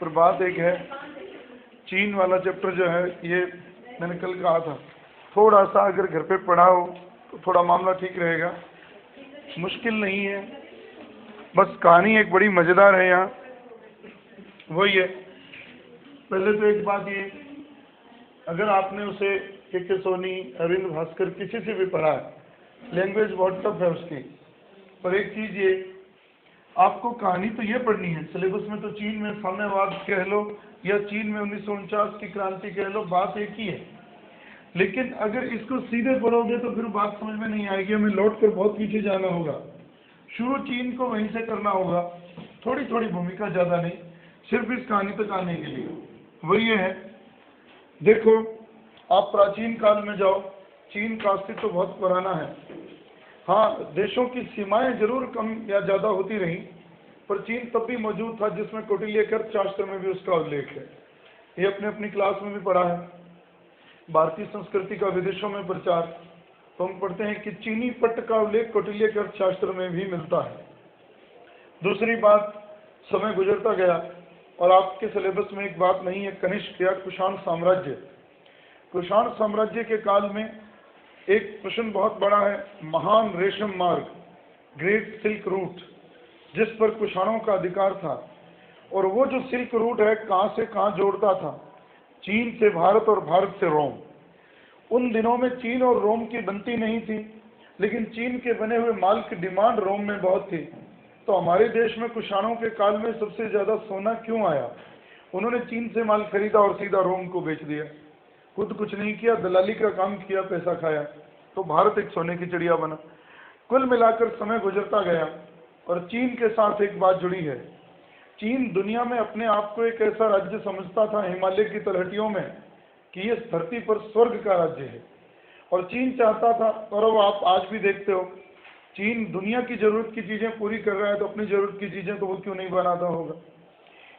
पर बात एक है, चीन वाला चैप्टर जो है ये मैंने कल कहा था, थोड़ा सा अगर घर पे पढ़ा हो तो थोड़ा मामला ठीक रहेगा, मुश्किल नहीं है। बस कहानी एक बड़ी मज़ेदार है यहाँ, वही है। पहले तो एक बात ये, अगर आपने उसे के सोनी, अरविंद भास्कर किसी से भी पढ़ा है, लैंग्वेज बहुत टफ है उसकी, पर एक चीज़ ये, आपको कहानी तो ये पढ़नी है। सिलेबस में तो चीन में साम्यवाद कह लो या चीन में 1949 की क्रांति कह लो, बात एक ही है। लेकिन अगर इसको सीधे पढ़ोगे तो फिर बात समझ में नहीं आएगी, हमें लौट कर बहुत पीछे जाना होगा। शुरू चीन को वहीं से करना होगा, थोड़ी थोड़ी भूमिका, ज़्यादा नहीं, सिर्फ इस कहानी तक आने के लिए। वही ये है, देखो आप प्राचीन काल में जाओ, चीन का अस्तित्व तो बहुत पुराना है। हाँ, देशों की सीमाएं जरूर कम या ज़्यादा होती रहीं, पर चीन तब भी मौजूद था, जिसमें कौटिल्य के अर्थशास्त्र में भी उसका उल्लेख है। ये अपने अपनी क्लास में भी पढ़ा है। भारतीय संस्कृति का विदेशों में प्रचार, तो हम पढ़ते हैं कि चीनी पट्ट का उल्लेख कौटिल्य के अर्थशास्त्र में भी मिलता है। दूसरी बात, समय गुजरता गया और आपके सिलेबस में एक बात नहीं है, कनिष्क या कुषाण साम्राज्य। कुषाण साम्राज्य के काल में एक प्रश्न बहुत बड़ा है, महान रेशम मार्ग, ग्रेट सिल्क रूट, जिस पर कुषाणों का अधिकार था। और वो जो सिल्क रूट है, कहाँ से कहाँ जोड़ता था, चीन से भारत और भारत से रोम। उन दिनों में चीन और रोम की बनती नहीं थी, लेकिन चीन के बने हुए माल की डिमांड रोम में बहुत थी। तो हमारे देश में कुषाणों के काल में सबसे ज़्यादा सोना क्यों आया? उन्होंने चीन से माल खरीदा और सीधा रोम को बेच दिया, खुद कुछ नहीं किया, दलाली का काम किया, पैसा खाया, तो भारत एक सोने की चिड़िया बना। कुल मिलाकर समय गुजरता गया और चीन के साथ एक बात जुड़ी है, चीन दुनिया में अपने आप को एक ऐसा राज्य समझता था हिमालय की तलहटियों में कि ये धरती पर स्वर्ग का राज्य है। और चीन चाहता था, और अब आप आज भी देखते हो, चीन दुनिया की जरूरत की चीज़ें पूरी कर रहा है, तो अपनी जरूरत की चीज़ें तो वो क्यों नहीं बनाता होगा।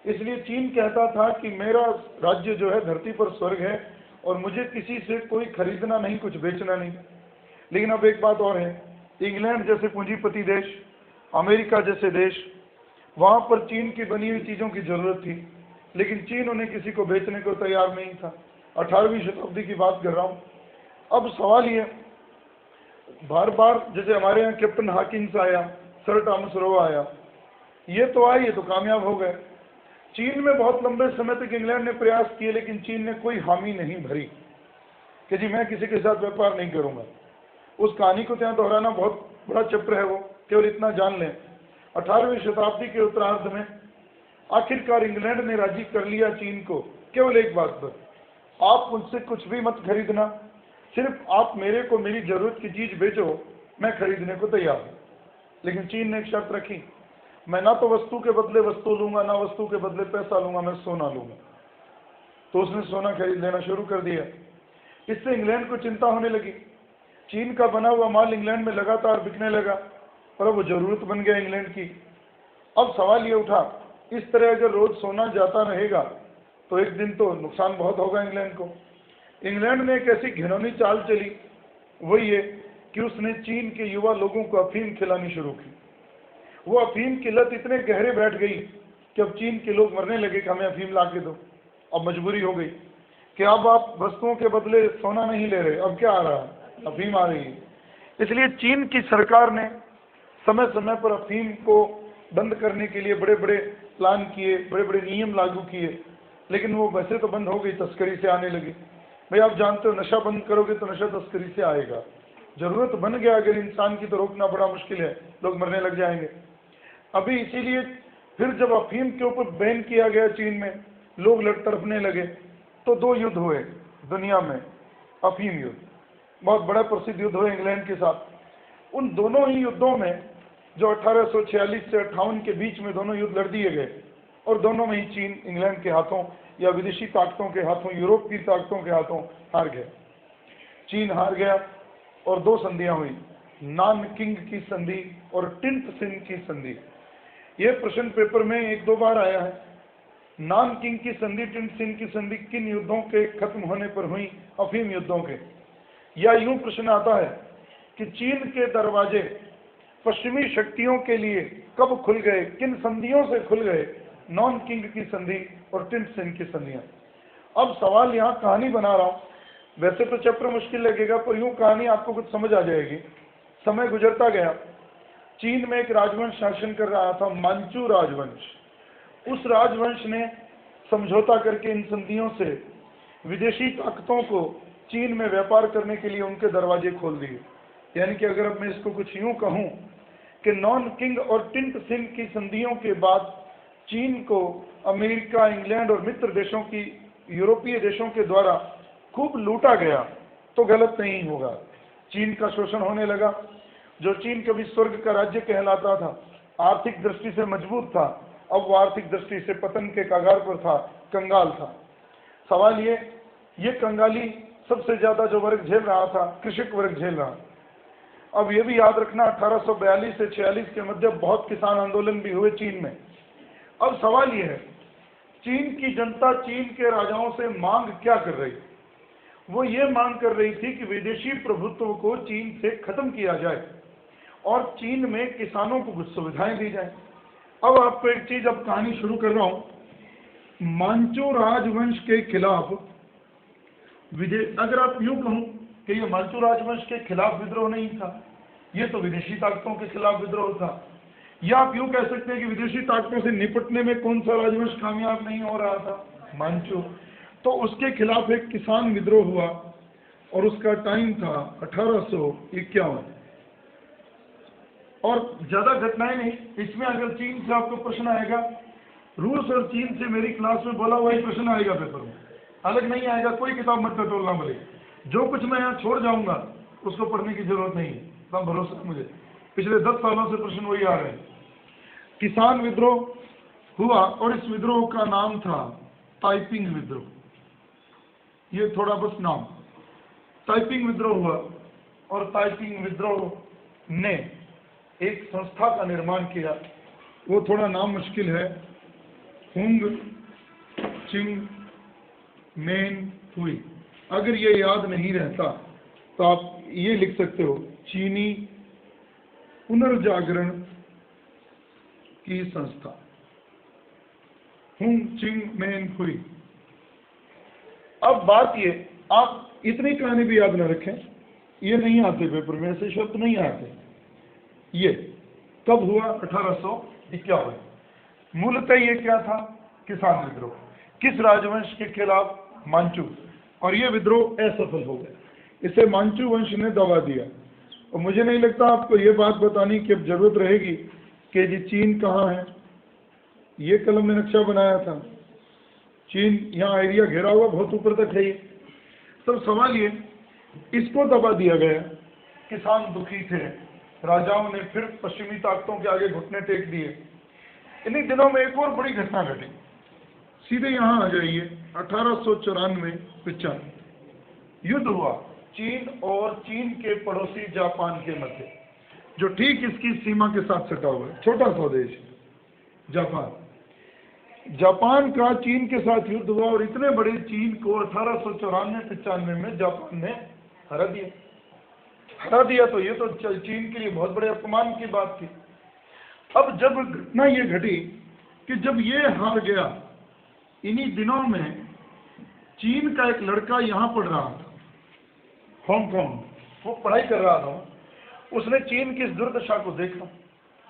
इसलिए चीन कहता था कि मेरा राज्य जो है धरती पर स्वर्ग है और मुझे किसी से कोई खरीदना नहीं, कुछ बेचना नहीं। लेकिन अब एक बात और है, इंग्लैंड जैसे पूंजीपति देश, अमेरिका जैसे देश, वहाँ पर चीन की बनी हुई चीज़ों की ज़रूरत थी, लेकिन चीन उन्हें किसी को बेचने को तैयार नहीं था। 18वीं शताब्दी की बात कर रहा हूँ। अब सवाल ये, बार बार जैसे हमारे यहाँ कैप्टन हॉकिंस आया, सर टॉमस रो आया, ये तो आए, ये तो कामयाब हो गए। चीन में बहुत लंबे समय तक इंग्लैंड ने प्रयास किए, लेकिन चीन ने कोई हामी नहीं भरी कि जी मैं किसी के साथ व्यापार नहीं करूँगा। उस कहानी को यहाँ दोहराना बहुत बड़ा चैप्टर है, वो केवल इतना जान लें, 18वीं शताब्दी के उत्तरार्ध में आखिरकार इंग्लैंड ने राजी कर लिया चीन को केवल एक बात पर, आप मुझसे कुछ भी मत खरीदना, सिर्फ आप मेरे को मेरी जरूरत की चीज़ बेचो, मैं खरीदने को तैयार हूँ। लेकिन चीन ने एक शर्त रखी, मैं ना तो वस्तु के बदले वस्तु लूंगा, ना वस्तु के बदले पैसा लूंगा, मैं सोना लूंगा। तो उसने सोना खरीद लेना शुरू कर दिया। इससे इंग्लैंड को चिंता होने लगी, चीन का बना हुआ माल इंग्लैंड में लगातार बिकने लगा और अब वो जरूरत बन गया इंग्लैंड की। अब सवाल ये उठा, इस तरह अगर रोज सोना जाता रहेगा तो एक दिन तो नुकसान बहुत होगा इंग्लैंड को। इंग्लैंड ने एक ऐसी घिनौनी चाल चली, वही ये कि उसने चीन के युवा लोगों को अफीम खिलानी शुरू की। वो अफीम की लत इतने गहरे बैठ गई कि अब चीन के लोग मरने लगे कि हमें अफीम ला के दो। अब मजबूरी हो गई कि अब आप वस्तुओं के बदले सोना नहीं ले रहे, अब क्या आ रहा है, अफीम आ रही है। इसलिए चीन की सरकार ने समय समय पर अफीम को बंद करने के लिए बड़े बड़े प्लान किए, बड़े बड़े नियम लागू किए, लेकिन वो वैसे तो बंद हो गई, तस्करी से आने लगी। भाई आप जानते हो, नशा बंद करोगे तो नशा तस्करी से आएगा। जरूरत बन गया अगर इंसान की, तो रोकना बड़ा मुश्किल है, लोग मरने लग जाएंगे। अभी इसीलिए फिर जब अफीम के ऊपर बैन किया गया चीन में, लोग तड़पने लगे, तो 2 युद्ध हुए दुनिया में, अफीम युद्ध, बहुत बड़ा प्रसिद्ध युद्ध हुआ इंग्लैंड के साथ। उन दोनों ही युद्धों में, जो 1846 से 58 के बीच में दोनों युद्ध लड़ दिए गए, और दोनों में ही चीन इंग्लैंड के हाथों या विदेशी ताकतों के हाथों, यूरोप की ताकतों के हाथों हार गया। चीन हार गया और 2 संधियां हुई, नानकिंग की संधि और टिंट सिन की संधि। ये प्रश्न पेपर में 1-2 बार आया है। नानकिंग की संधि, टिंट सिन की संधि किन युद्धों के खत्म होने पर हुई? अफीम युद्धों के। या यूं प्रश्न आता है कि चीन के दरवाजे पश्चिमी शक्तियों के लिए कब खुल गए, किन संधियों से खुल गए? नॉन किंग की संधि और टिंट सिन की संधियां। अब सवाल यहाँ कहानी बना रहा हूँ, वैसे तो चैप्टर मुश्किल लगेगा पर यूं कहानी आपको कुछ समझ आ जाएगी। समय गुजरता गया, चीन में एक राजवंश शासन कर रहा था, मांचू राजवंश। उस राजवंश ने समझौता करके इन संधियों से विदेशी ताकतों को चीन में व्यापार करने के लिए उनके दरवाजे खोल दिए। यानी कि अगर अब मैं इसको कुछ यूं कहूं कि नॉन किंग और टिंट सिन की संधियों के बाद चीन को अमेरिका, इंग्लैंड और मित्र देशों की, यूरोपीय देशों के द्वारा खूब लूटा गया, तो गलत नहीं होगा। चीन का शोषण होने लगा। जो चीन कभी स्वर्ग का राज्य कहलाता था, आर्थिक दृष्टि से मजबूत था, अब वो आर्थिक दृष्टि से पतन के कगार पर था, कंगाल था। सवाल ये कंगाली सबसे ज्यादा जो वर्ग झेल रहा था, कृषक वर्ग झेल रहा। अब ये भी याद रखना, 1842 से 46 के मध्य बहुत किसान आंदोलन भी हुए चीन में। अब सवाल ये है, चीन की जनता चीन के राजाओं से मांग क्या कर रही? वो ये मांग कर रही थी कि विदेशी प्रभुत्व को चीन से खत्म किया जाए और चीन में किसानों को कुछ सुविधाएं दी जाए। अब आपको एक चीज, अब कहानी शुरू कर रहा हूं। मांचू राजवंश के खिलाफ अगर आप यूं कहूं कि ये मांचू राजवंश के खिलाफ विद्रोह नहीं था, ये तो विदेशी ताकतों के खिलाफ विद्रोह था। या आप यूं कह सकते हैं कि विदेशी ताकतों से निपटने में कौन सा राजवंश कामयाब नहीं हो रहा था? मांचू। तो उसके खिलाफ एक किसान विद्रोह हुआ और उसका टाइम था 1851। और ज्यादा घटनाएं नहीं इसमें। अगर चीन से आपको प्रश्न आएगा, रूस और चीन से मेरी क्लास में बोला हुआ ही प्रश्न आएगा पेपर में, अलग नहीं आएगा। कोई किताब मत टटोलना बोले, जो कुछ मैं यहाँ छोड़ जाऊंगा उसको पढ़ने की जरूरत नहीं है, इतना भरोसा है मुझे। पिछले 10 सालों से प्रश्न वही आ रहे हैं। किसान विद्रोह हुआ और इस विद्रोह का नाम था ताइपिंग विद्रोह। ये थोड़ा बस नाम, ताइपिंग विद्रोह हुआ और ताइपिंग विद्रोह ने एक संस्था का निर्माण किया। वो थोड़ा नाम मुश्किल है, हुंग चिंग मेन हुई। अगर ये याद नहीं रहता तो आप ये लिख सकते हो, चीनी पुनर्जागरण की संस्था, हुंग चिंग मेन हुई। अब बात ये, आप इतनी कहानी भी याद न रखें, ये नहीं आते पेपर में, ऐसे शब्द नहीं आते। ये कब हुआ? 1851। मूलतः ये क्या था? किसान विद्रोह। किस राजवंश के खिलाफ? मांचू। और ये विद्रोह असफल हो गया, इसे मांचू वंश ने दबा दिया। और मुझे नहीं लगता आपको ये बात बताने की अब जरूरत रहेगी कि जी चीन कहाँ है। ये कलम ने नक्शा बनाया था, चीन यहाँ एरिया घेरा हुआ बहुत ऊपर तक है। ये सब सवाल ये, इसको दबा दिया गया। किसान दुखी थे, राजाओं ने फिर पश्चिमी ताकतों के आगे घुटने टेक दिए। इन्हीं दिनों में एक और बड़ी घटना घटी। सीधे यहाँ आ जाइए, 1894-95 युद्ध हुआ चीन और चीन के पड़ोसी जापान के मध्य, जो ठीक इसकी सीमा के साथ सटा हुआ है। छोटा सा देश जापान का चीन के साथ युद्ध हुआ और इतने बड़े चीन को 1894-95 में जापान ने हरा दिया। तो ये तो चीन के लिए बहुत बड़े अपमान की बात थी। अब जब घटना ये घटी कि जब ये हार गया, इन्हीं दिनों में चीन का एक लड़का यहाँ पढ़ रहा था, हांगकांग, वो पढ़ाई कर रहा था। उसने चीन की इस दुर्दशा को देखा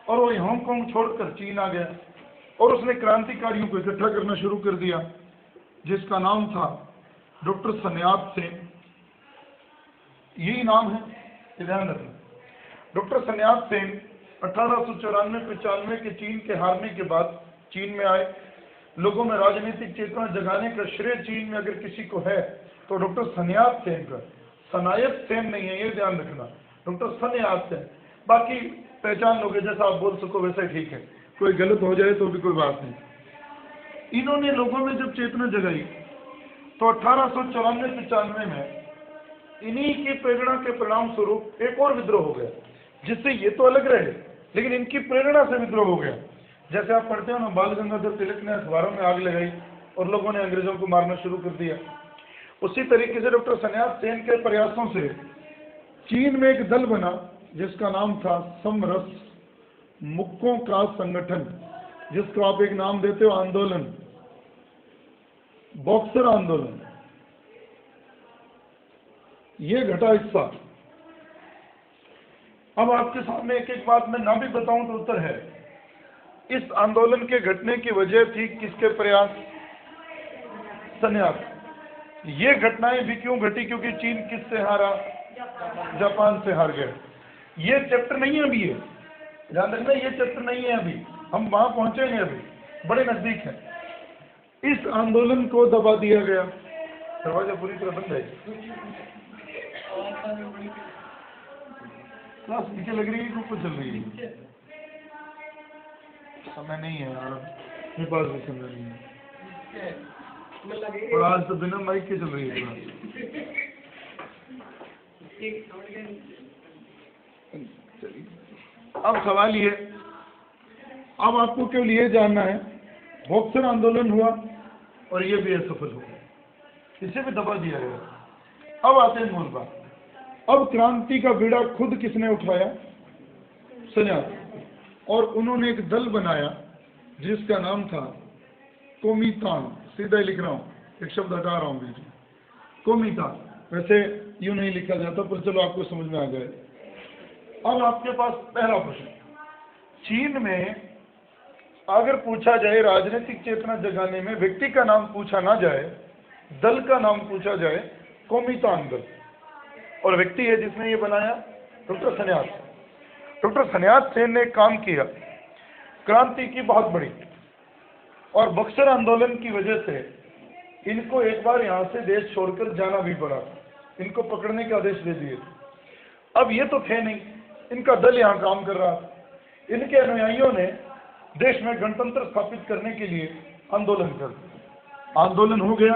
और वो हांगकांग छोड़कर चीन आ गया और उसने क्रांतिकारियों को इकट्ठा करना शुरू कर दिया, जिसका नाम था डॉक्टर सन यात सेन। यही नाम है, ध्यान रखना। डॉक्टर सन यात सेन 1894-95 के चीन के हारने के बाद चीन में आए। लोगों में राजनीतिक चेतना जगाने का श्रेय चीन में अगर किसी को है तो डॉक्टर सन यात सेन का। सनायत सेन नहीं है, ये ध्यान रखना, डॉक्टर सन यात सेन। बाकी पहचान लोगे, जैसा आप बोल सको वैसा ठीक है, कोई गलत हो जाए तो भी कोई बात नहीं। इन्होंने लोगों में जब चेतना जगाई तो 1894-95 में इन्हीं की प्रेरणा के परिणाम स्वरूप एक और विद्रोह हो गया, जिससे ये तो अलग रहे लेकिन इनकी प्रेरणा से विद्रोह हो गया। जैसे आप पढ़ते हो ना, बाल गंगाधर तिलक ने अखबारों में आग लगाई और लोगों ने अंग्रेजों को मारना शुरू कर दिया। उसी तरीके से डॉक्टर सन यात सेन के प्रयासों से चीन में एक दल बना जिसका नाम था समरस मुक्कों का संगठन, जिसको आप एक नाम देते हो आंदोलन, बॉक्सर आंदोलन, ये घटा हिस्सा। अब आपके सामने एक एक बात मैं ना भी बताऊं तो उत्तर है। इस आंदोलन के घटने की वजह थी किसके प्रयास? सन्यास। ये घटनाएं भी क्यों घटी? क्योंकि चीन किससे हारा? जापान से हार गया। ये चैप्टर नहीं है अभी, ये ध्यान रखना, ये चैप्टर नहीं है अभी, हम वहां पहुंचेंगे, अभी बड़े नजदीक है। इस आंदोलन को दबा दिया गया। दरवाजा पूरी तरह बंद है, क्लास नीचे लग रही है, ऊपर चल रही है। समय नहीं है यार, मेरे पास भी समय नहीं है, और आज तो बिना माइक के चल रही है क्लास। अब सवाल ये, अब आपको केवल ये जानना है, बॉक्सर आंदोलन हुआ और ये भी असफल हो गया, इसे भी दबा दिया गया। अब आते हैं मूल बात। अब क्रांति का बीड़ा खुद किसने उठाया? सन्यास। और उन्होंने एक दल बनाया जिसका नाम था कोमितान। सीधा ही लिख रहा हूँ, एक शब्द हटा रहा हूँ बीच में, कोमितान। वैसे यूं नहीं लिखा जाता, पर चलो आपको समझ में आ गए। अब आपके पास पहला प्रश्न, चीन में अगर पूछा जाए राजनीतिक चेतना जगाने में, व्यक्ति का नाम पूछा ना जाए, दल का नाम पूछा जाए, कोमितान दल, और व्यक्ति है जिसने ये बनाया, डॉक्टर सन्यास। डॉक्टर सन्यास सेन ने काम किया, क्रांति की बहुत बड़ी, और बक्सर आंदोलन की वजह से इनको एक बार यहाँ से देश छोड़कर जाना भी पड़ा, इनको पकड़ने के आदेश दे दिए। अब ये तो थे नहीं, इनका दल यहाँ काम कर रहा था। इनके अनुयायियों ने देश में गणतंत्र स्थापित करने के लिए आंदोलन कर दिया। आंदोलन हो गया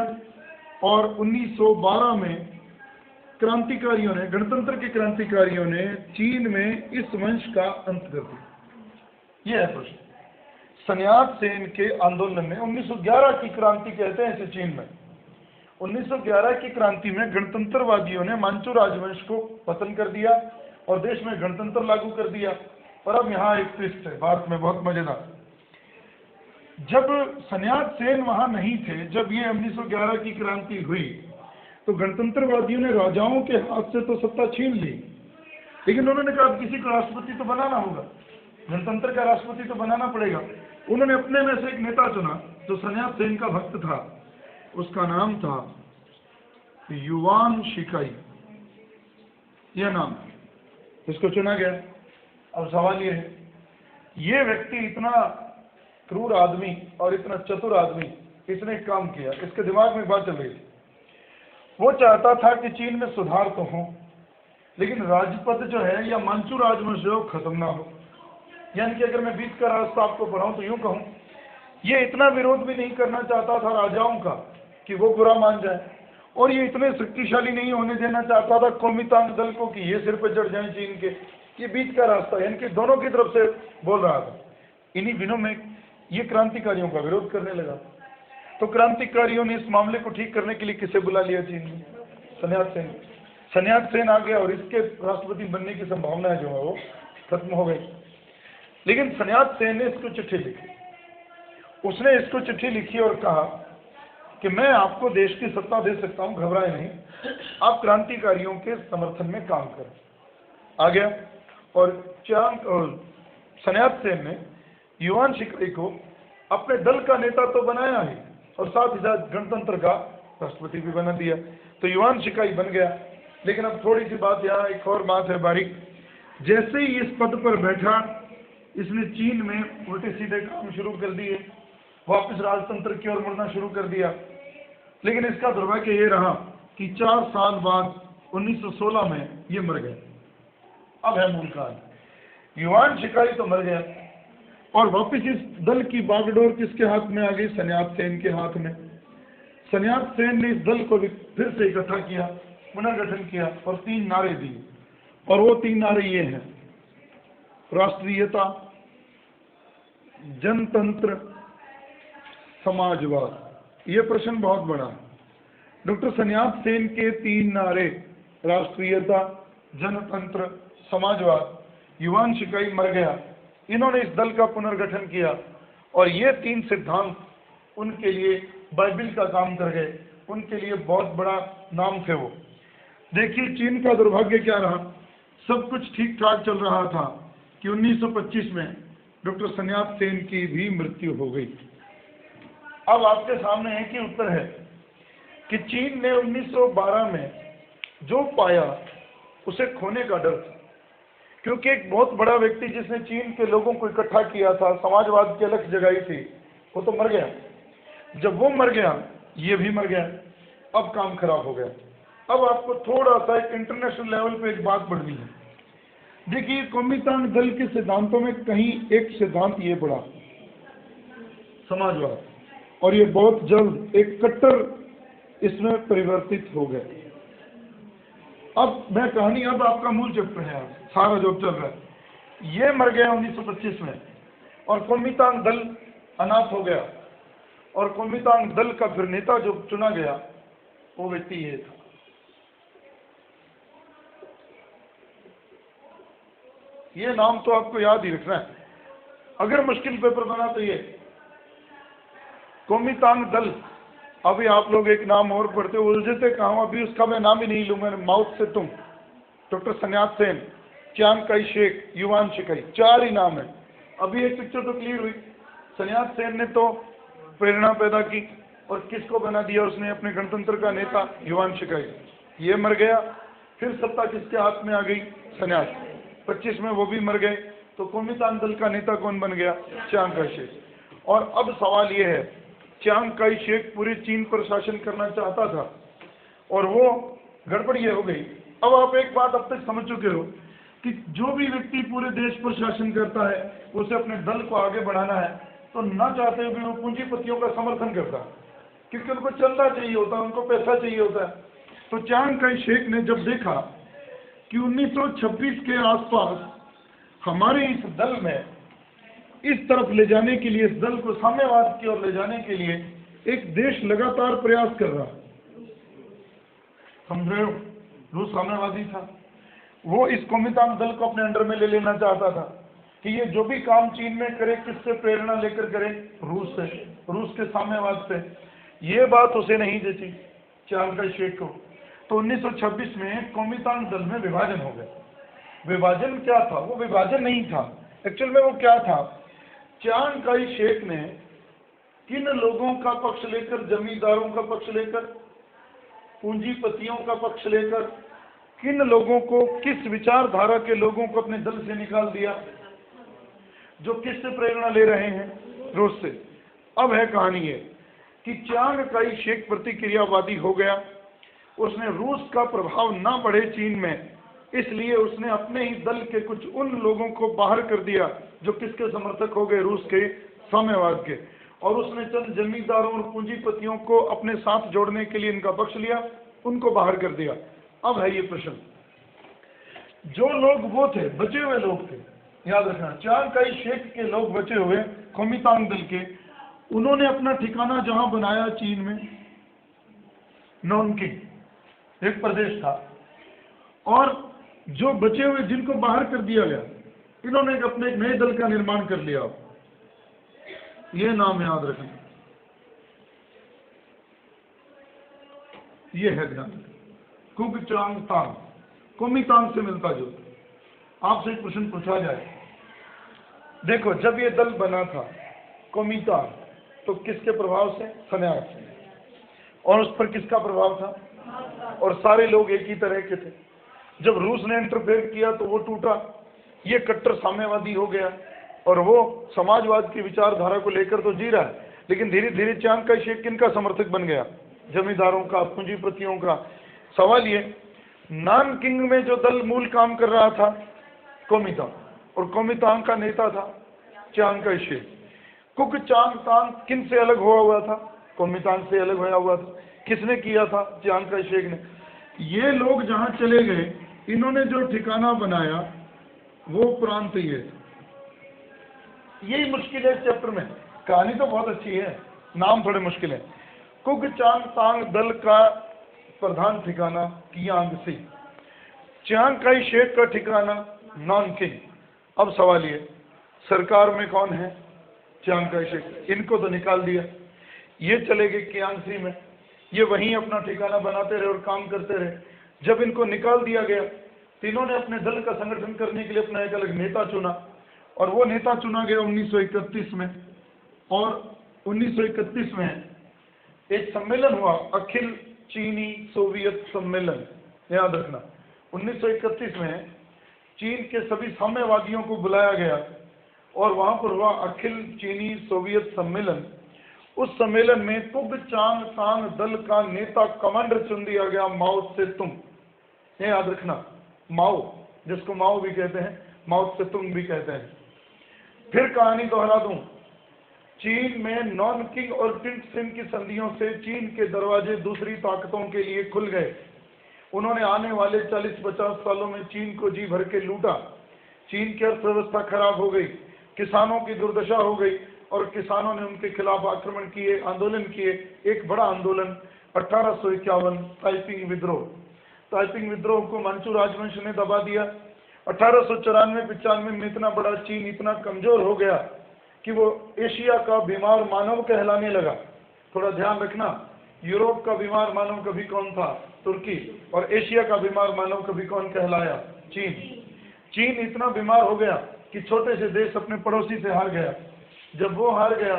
और 1912 में क्रांतिकारियों ने, गणतंत्र के क्रांतिकारियों ने चीन में इस वंश का अंत कर दिया। यह है प्रश्न। सन्यास सेन के आंदोलन में 1911 की क्रांति कहते हैं इसे चीन में। 1911 की क्रांति में गणतंत्रवादियों ने मांचू राजवंश को पतन कर दिया और देश में गणतंत्र लागू कर दिया। और अब यहाँ एक ट्विस्ट है बात में, बहुत मजेदार। जब सन्यास सेन वहां नहीं थे, जब ये 1911 की क्रांति हुई, तो गणतंत्रवादियों ने राजाओं के हाथ से तो सत्ता छीन ली, लेकिन उन्होंने कहा अब किसी को राष्ट्रपति तो बनाना होगा, गणतंत्र का राष्ट्रपति तो बनाना पड़ेगा। उन्होंने अपने में से एक नेता चुना जो सन्यास सेन का भक्त था, उसका नाम था युवान शिकाई, यह नाम, इसको चुना गया। अब सवाल ये है, ये व्यक्ति इतना क्रूर आदमी और इतना चतुर आदमी, इसने एक काम किया, इसके दिमाग में बात चल रही थी। वो चाहता था कि चीन में सुधार तो हो, लेकिन राजपद जो है या मांचू राजवंश जो खत्म ना हो। यानी कि अगर मैं बीच का रास्ता आपको पढ़ाऊं तो यूं कहूं, ये इतना विरोध भी नहीं करना चाहता था राजाओं का कि वो बुरा मान जाए, और ये इतने शक्तिशाली नहीं होने देना चाहता था कोमितान दल को कि ये सिर पर चढ़ जाए चीन के। ये बीच का रास्ता, यानी कि दोनों की तरफ से बोल रहा था। इन्हीं दिनों में ये क्रांतिकारियों का विरोध करने लगा, तो क्रांतिकारियों ने इस मामले को ठीक करने के लिए किसे बुला लिया चीन में? सन्यास सेन। सन्यास सेन आ गया और इसके राष्ट्रपति बनने की संभावना जो है वो खत्म हो गई। लेकिन सन्यास सेन ने इसको चिट्ठी लिखी, उसने इसको चिट्ठी लिखी और कहा कि मैं आपको देश की सत्ता दे सकता हूं, घबराए नहीं, आप क्रांतिकारियों के समर्थन में काम करें। आ गया और सन्यास सेन ने युवान शिकाई को अपने दल का नेता तो बनाया ही, और साथ ही साथ गणतंत्र का राष्ट्रपति भी बना दिया। तो युवान शिकाई बन गया। लेकिन अब थोड़ी सी बात, यहाँ एक और बात है बारीक। जैसे ही इस पद पर बैठा, इसने चीन में उल्टे सीधे काम शुरू कर दिए, वापस राजतंत्र की ओर मुड़ना शुरू कर दिया। लेकिन इसका दुर्भाग्य ये रहा कि 4 साल बाद 1916 में ये मर गए। अब है मूल कारण, युवान शिकाई तो मर गया और वापस इस दल की बागडोर किसके हाथ में आ गई? सन्यास सेन के हाथ में। सन्यास सेन ने इस दल को फिर से इकट्ठा किया, पुनर्गठन किया और 3 नारे दिए, और वो 3 नारे ये हैं: राष्ट्रीयता, जनतंत्र, समाजवाद। ये प्रश्न बहुत बड़ा है। डॉक्टर सन्यास सेन के 3 नारे, राष्ट्रीयता, जनतंत्र, समाजवाद। युवान शिकाई मर गया, इन्होंने इस दल का पुनर्गठन किया और ये 3 सिद्धांत उनके लिए बाइबिल का काम कर गए, उनके लिए बहुत बड़ा नाम थे वो। देखिए चीन का दुर्भाग्य क्या रहा, सब कुछ ठीक ठाक चल रहा था कि 1925 में डॉक्टर सन्यात सेन की भी मृत्यु हो गई। अब आपके सामने है कि उत्तर है कि चीन ने 1912 में जो पाया उसे खोने का डर था, क्योंकि एक बहुत बड़ा व्यक्ति जिसने चीन के लोगों को इकट्ठा किया था, समाजवाद की अलग जगाई थी, वो तो मर गया। जब वो मर गया ये भी मर गया, अब काम खराब हो गया। अब आपको थोड़ा सा एक इंटरनेशनल लेवल पे एक बात बढ़नी है। देखिए कुओमिंतान दल के सिद्धांतों में कहीं एक सिद्धांत ये पड़ा समाजवाद, और ये बहुत जल्द एक कट्टर इसमें परिवर्तित हो गए। अब मैं कहानी, अब आपका मूल चैप्टर है सारा जो चल रहा है। ये मर गया 1925 में और कुओमिंतान दल अनाथ हो गया, और कुओमिंतान दल का फिर नेता जो चुना गया वो व्यक्ति ये था। ये नाम तो आपको याद ही रखना है, अगर मुश्किल पेपर बना तो ये कुओमिंतान दल। अभी आप लोग एक नाम और पढ़ते हो, उलझते कहाँ हो, अभी उसका मैं नाम ही नहीं लूंगा। Mao Tse Tung, doctor Sun Yat Sen, Chiang Kai Shek, Yuan Shikai, 4 ही नाम है। अभी एक पिक्चर तो क्लियर हुई, सन्यात सेन ने तो प्रेरणा पैदा की और किसको बना दिया उसने अपने गणतंत्र का नेता, युवान शिकाई। ये मर गया, फिर सत्ता किसके हाथ में आ गई, सन्यात। 25 में वो भी मर गए, तो कुओमिंतान दल का नेता कौन बन गया, चियांग काई शेक। और अब सवाल ये है, चियांग काई शेक पूरे चीन पर शासन करना चाहता था और वो गड़बड़ ये हो गई। अब आप एक बात अब तक समझ चुके हो कि जो भी व्यक्ति पूरे देश पर शासन करता है उसे अपने दल को आगे बढ़ाना है, तो ना चाहते हुए भी वो पूंजीपतियों का समर्थन करता है, क्योंकि उनको चलना चाहिए होता है, उनको पैसा चाहिए होता है। तो चियांग काई शेक ने जब देखा कि 1926 के आसपास हमारे इस दल में इस तरफ ले जाने के लिए, इस दल को साम्यवाद की ओर ले जाने के लिए एक देश लगातार प्रयास कर रहा, समझ रहे हो, रूस साम्यवादी था। वो इस कुओमिंतान दल को अपने अंडर में ले लेना चाहता था कि ये जो भी काम चीन में करे किससे प्रेरणा लेकर करे, रूस से, रूस के साम्यवाद से। ये बात उसे नहीं जची चियांग काई शेक को। तो 1926 में कुओमिंतान दल में विभाजन हो गया। विभाजन क्या था, वो विभाजन नहीं था, एक्चुअल में वो क्या था, चियांग काई शेक ने किन लोगों का पक्ष लेकर, जमींदारों का पक्ष लेकर, पूंजीपतियों का पक्ष लेकर, किन लोगों को, किस विचारधारा के लोगों को अपने दल से निकाल दिया, जो किससे प्रेरणा ले रहे हैं, रूस से। अब है कहानी ये कि चियांग काई शेक प्रतिक्रियावादी हो गया, उसने रूस का प्रभाव ना बढ़े चीन में, इसलिए उसने अपने ही दल के कुछ उन लोगों को बाहर कर दिया जो किसके समर्थक हो गए, रूस के साम्यवाद के, और उसने चंद जमींदारों और पूंजीपतियों को अपने साथ जोड़ने के लिए इनका पक्ष लिया, उनको बाहर कर दिया। अब है ये प्रश्न, जो लोग वो थे, बचे हुए लोग थे, याद रखना, चियांग काई शेक के लोग बचे हुए कुओमिंतान दल के, उन्होंने अपना ठिकाना जहां बनाया चीन में, नॉनकिंग एक प्रदेश था, और जो बचे हुए जिनको बाहर कर दिया गया, इन्होंने अपने एक नए दल का निर्माण कर लिया। ये नाम याद रखें, ये है ध्यान, कुओमिंतान, कुओमिंतान से मिलता जो। आपसे एक प्रश्न पूछा जाए, देखो जब ये दल बना था कुओमिंतान, तो किसके प्रभाव से, सन्यात से, और उस पर किसका प्रभाव था, और सारे लोग एक ही तरह के थे। जब रूस ने इंटरफेयर किया तो वो टूटा, ये कट्टर साम्यवादी हो गया, और वो समाजवाद की विचारधारा को लेकर तो जी रहा है, लेकिन धीरे धीरे चियांग काई शेक किनका समर्थक बन गया, जमींदारों का, पूंजीपतियों का। सवाल ये, नानकिंग में जो दल मूल काम कर रहा था कुओमिंतान, और कुओमिंतान का नेता था चियांग काई शेक। कुओमिंतान किन से अलग हुआ था, कुओमिंतान से अलग हुआ था। किसने किया था, चियांग काई शेक ने। ये लोग जहां चले गए, इन्होंने जो ठिकाना बनाया वो प्रांत ये, यही मुश्किल है इस चैप्टर में। कहानी तो बहुत अच्छी है, नाम थोड़े मुश्किल है। कुओमिंतान दल का प्रधान ठिकाना कियांगसी, चियांग काई शेक का ठिकाना नॉनकिंग। अब सवाल ये, सरकार में कौन है, चियांग काई शेक, इनको तो निकाल दिया। ये चले गए कियांगसी में, ये वहीं अपना ठिकाना बनाते रहे और काम करते रहे। जब इनको निकाल दिया गया तो इन्होंने अपने दल का संगठन करने के लिए अपना एक अलग नेता चुना, और वो नेता चुना गया 1931 में। और 1931 में एक सम्मेलन हुआ, अखिल चीनी सोवियत सम्मेलन, याद रखना। 1931 में चीन के सभी साम्यवादियों को बुलाया गया और वहां पर हुआ अखिल चीनी सोवियत सम्मेलन। उस सम्मेलन में कुगचांग सांग दल का नेता कमांडर चुन दिया गया माओ त्से-तुंग, ये याद रखना। माओ, जिसको माओ भी कहते हैं, माओ त्से-तुंग भी कहते हैं। फिर कहानी दोहरा दूं, चीन में नॉनकिंग और टिनसिन की संधियों से चीन के दरवाजे दूसरी ताकतों के लिए खुल गए। उन्होंने आने वाले 40-50 सालों में चीन को जी भर के लूटा। चीन की अर्थव्यवस्था खराब हो गई, किसानों की दुर्दशा हो गई और किसानों ने उनके खिलाफ आक्रमण किए, आंदोलन किए। एक बड़ा आंदोलन 1851 ताइपिंग विद्रोह। ताइपिंग विद्रोह को मंचू राजवंश ने दबा दिया। 1894-95 में इतना बड़ा चीन इतना कमजोर हो गया कि वो एशिया का बीमार मानव कहलाने लगा। थोड़ा ध्यान रखना, यूरोप का बीमार मानव कभी कौन था? तुर्की। और एशिया का बीमार मानव कभी कौन कहलाया? चीन। चीन इतना बीमार हो गया कि छोटे से देश अपने पड़ोसी से हार गया। जब वो हार गया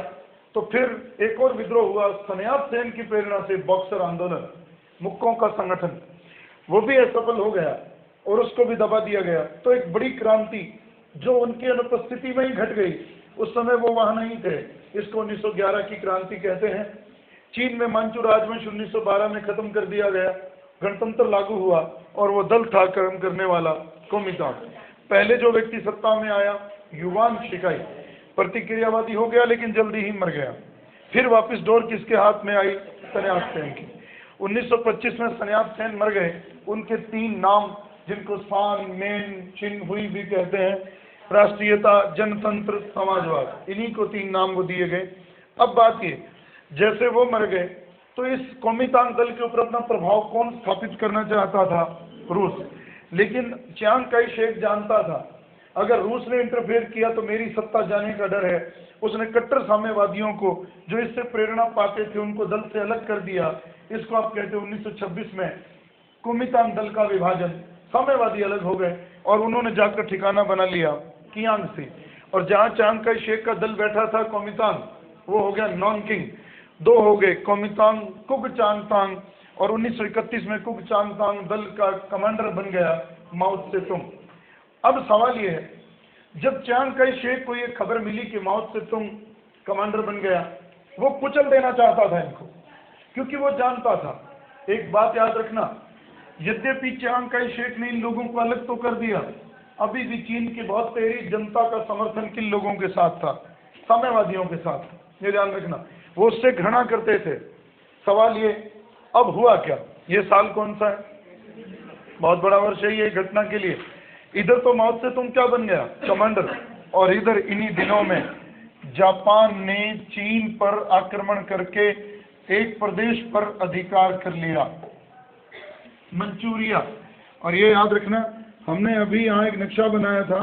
तो फिर एक और विद्रोह हुआ, सन्याप सेन की प्रेरणा से बॉक्सर आंदोलन, मुक्कों का संगठन, वो भी असफल हो गया और उसको भी दबा दिया गया। तो एक बड़ी क्रांति जो उनकी अनुपस्थिति में ही घट गई, उस समय वो वहां नहीं थे, इसको 1911 की क्रांति कहते हैं। चीन में मंचू राजवंश 1912 में खत्म कर दिया गया, गणतंत्र लागू हुआ और वो दल था कर्म करने वाला कुओमितांग। पहले जो व्यक्ति सत्ता में आया युवान शिकाई, प्रतिक्रियावादी हो गया लेकिन जल्दी ही मर गया। फिर वापस डोर किसके हाथ में आई? सन्याप सेन की। 1925 में सन्याप सेन मर गए। उनके 3 नाम, जिनको सान मेन चिन हुई भी कहते हैं, राष्ट्रीयता, जनतंत्र, समाजवाद, इन्हीं को 3 नाम वो दिए गए। अब बात ये, जैसे वो मर गए तो इस कुओमितांग दल के ऊपर अपना प्रभाव कौन स्थापित करना चाहता था? रूस। लेकिन चियांग काई शेक जानता था अगर रूस ने इंटरफेयर किया तो मेरी सत्ता जाने का डर है। उसने कट्टर साम्यवादियों को जो इससे प्रेरणा पाते थे उनको दल से अलग कर दिया। इसको आप कहते हैं 1926 में कुओमितांग दल का विभाजन, साम्यवादी अलग हो गए और उन्होंने जाकर ठिकाना बना लिया कियांगसी। और जहां चियांग काई शेक का दल बैठा था कुओमितांग, वो हो गया नॉनकिंग। 2 हो गए, कुओमितांग कुगचांग, और 1931 में कुगचांग दल का कमांडर बन गया माओ त्से-तुंग। अब सवाल ये है, जब चियांग काई शेक को ये खबर मिली कि माओ त्से-तुंग कमांडर बन गया, वो कुचल देना चाहता था इनको, क्योंकि वो जानता था, एक बात याद रखना, यद्यपि चियांग काई शेक ने इन लोगों को अलग तो कर दिया, अभी भी चीन की बहुत तेरी जनता का समर्थन किन लोगों के साथ था? साम्यवादियों के साथ। ये ध्यान रखना, वो उससे घृणा करते थे। सवाल ये, अब हुआ क्या? ये साल कौन सा है? बहुत बड़ा वर्ष है ये घटना के लिए। इधर तो माओ त्से-तुंग क्या बन गया? कमांडर। और इधर इन्हीं दिनों में जापान ने चीन पर आक्रमण करके एक प्रदेश पर अधिकार कर लिया, मंचूरिया। और ये याद रखना, हमने अभी यहाँ एक नक्शा बनाया था,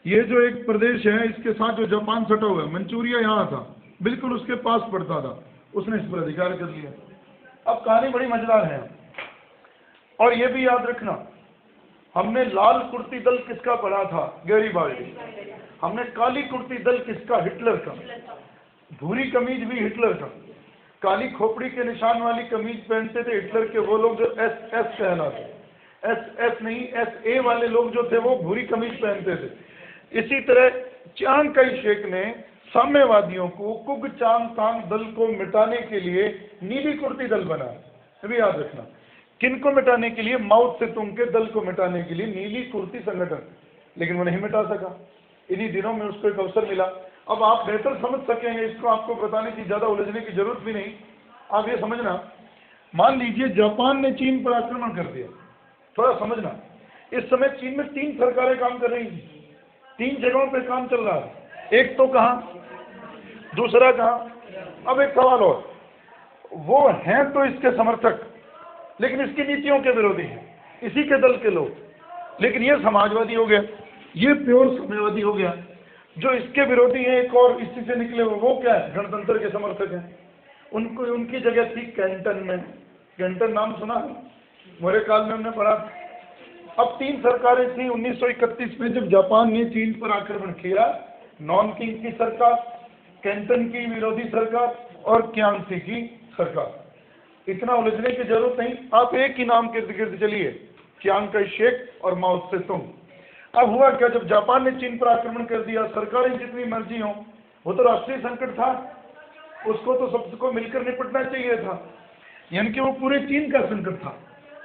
ये जो एक प्रदेश है इसके साथ जो जापान सटा हुआ है, मंचूरिया यहाँ था, बिल्कुल उसके पास पड़ता था, उसने इस पर अधिकार कर लिया। अब कहानी बड़ी मजेदार है। और ये भी याद रखना, हमने लाल कुर्ती दल किसका पढ़ा था? गैरीबाल्डी। हमने काली कुर्ती दल किसका? हिटलर का। भूरी कमीज भी हिटलर का। काली खोपड़ी के निशान वाली कमीज पहनते थे हिटलर के वो लोग जो SS कहलाते, SS नहीं SA वाले लोग जो थे वो भूरी कमीज पहनते थे। इसी तरह चियांग काई शेक ने साम्यवादियों को कुगचांग दल को मिटाने के लिए नीली कुर्ती दल बनाया। अभी याद रखना, किनको मिटाने के लिए? माओ त्से-तुंग के दल को मिटाने के लिए नीली कुर्ती संगठन। लेकिन वो नहीं मिटा सका। इन्हीं दिनों में उसको एक अवसर मिला। अब आप बेहतर समझ सकेंगे इसको, आपको बताने की ज्यादा उलझने की जरूरत भी नहीं। आप ये समझना, मान लीजिए जापान ने चीन पर आक्रमण कर दिया। थोड़ा समझना, इस समय चीन में 3 सरकारें काम कर रही थी, 3 जगहों पे काम चल रहा है। एक तो कहाँ, दूसरा कहाँ? अब एक सवाल और, वो हैं तो इसके समर्थक लेकिन इसकी नीतियों के विरोधी हैं, इसी के दल के लोग। लेकिन ये समाजवादी हो गया, ये प्योर साम्यवादी हो गया। जो इसके विरोधी हैं एक और इसी से निकले हुए, वो क्या है, गणतंत्र के समर्थक हैं। उनको उनकी जगह थी कैंटन में। कैंटन नाम सुना, मेरे काल में हमने पढ़ा। अब 3 सरकारें थी 1931 में, जब जापान ने चीन पर आक्रमण किया। नॉन किंग की सरकार, कैंटन की विरोधी सरकार और क्यांगसी की सरकार। इतना उलझने की जरूरत नहीं, आप एक ही नाम के इर्द गिर्द चलिए, चियांग काई शेक और माओ त्से-तुंग। अब हुआ क्या, जब जापान ने चीन पर आक्रमण कर दिया, सरकारें जितनी मर्जी हो, वो तो राष्ट्रीय संकट था, उसको तो सबको मिलकर निपटना चाहिए था, यानी कि वो पूरे चीन का संकट था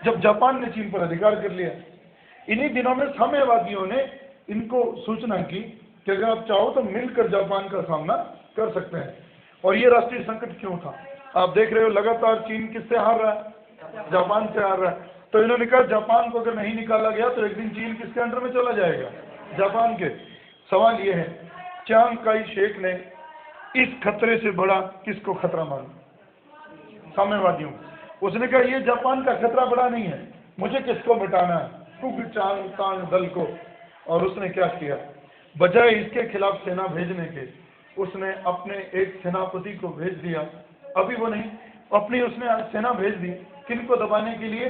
जब जापान ने चीन पर अधिकार कर लिया। इन्हीं दिनों में साम्यवादियों ने इनको सूचना की कि अगर आप चाहो तो मिलकर जापान का सामना कर सकते हैं। और ये राष्ट्रीय संकट क्यों था, आप देख रहे हो लगातार चीन किससे हार रहा है, जापान से हार रहा है। तो इन्होंने कहा जापान को अगर नहीं निकाला गया तो एक दिन चीन किसके अंडर में चला जाएगा, जापान के। सवाल ये है, चियांग काई शेक ने इस खतरे से बड़ा किसको खतरा माना, साम्यवादियों। उसने कहा ये जापान का खतरा बड़ा नहीं है, मुझे किसको मिटाना है, कुंगचांग दल को। और उसने क्या किया, बजाय इसके खिलाफ सेना भेजने के, उसने अपने एक सेनापति को भेज दिया। अभी वो नहीं, अपनी उसने सेना भेज दी, किनको दबाने के लिए,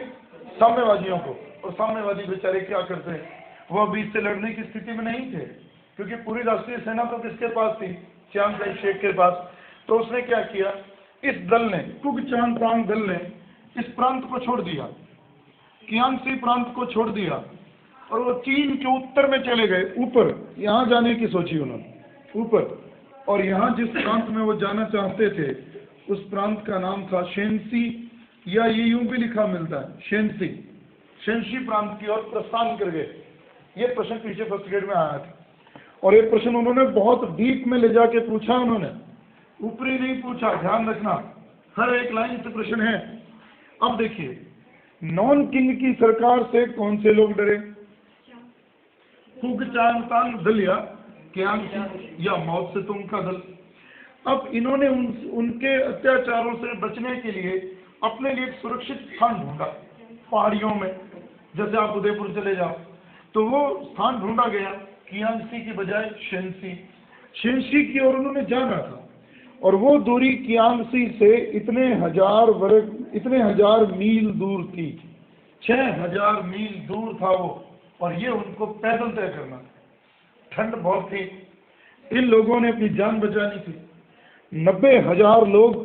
साम्यवादियों को। और साम्यवादी बेचारे क्या करते हैं, वो अभी इससे लड़ने की स्थिति में नहीं थे, क्योंकि पूरी राष्ट्रीय सेना तो किसके पास थी, चियांग काई शेक के पास। तो उसने क्या किया, इस दल ने, कुंगचांग दल ने इस प्रांत को छोड़ दिया, कियांगसी प्रांत को छोड़ दिया, और वो चीन के उत्तर में चले गए, ऊपर, यहाँ जाने की सोची उन्होंने, ऊपर। और यहाँ जिस प्रांत में वो जाना चाहते थे, उस प्रांत का नाम था शेंसी, या ये यूं भी लिखा मिलता है शेंसी, शेंसी प्रांत की ओर प्रस्थान कर गए। ये प्रश्न पीछे फर्स्ट ग्रेड में आया था, और ये प्रश्न उन्होंने बहुत डीप में ले जाके पूछा, उन्होंने ऊपरी नहीं पूछा, ध्यान रखना, हर एक लाइन से प्रश्न है। अब देखिए, नॉन किंग की सरकार से कौन से लोग डरे, कुंगचांग दल या क्यांगसी या माओ त्से-तुंग का दल। अब इन्होंने उनके अत्याचारों से बचने के लिए अपने लिए एक सुरक्षित स्थान ढूंढा पहाड़ियों में। जैसे आप उदयपुर चले जाओ तो वो स्थान ढूंढा गया, कियांगसी की बजाय शेंसी की ओर उन्होंने जाना था। और वो दूरी कियांगसी से इतने हजार मील दूर थी, 6000 मील दूर था वो, और ये उनको पैदल तय करना। ठंड बहुत थी, इन लोगों ने अपनी जान बचानी थी। 90,000 लोग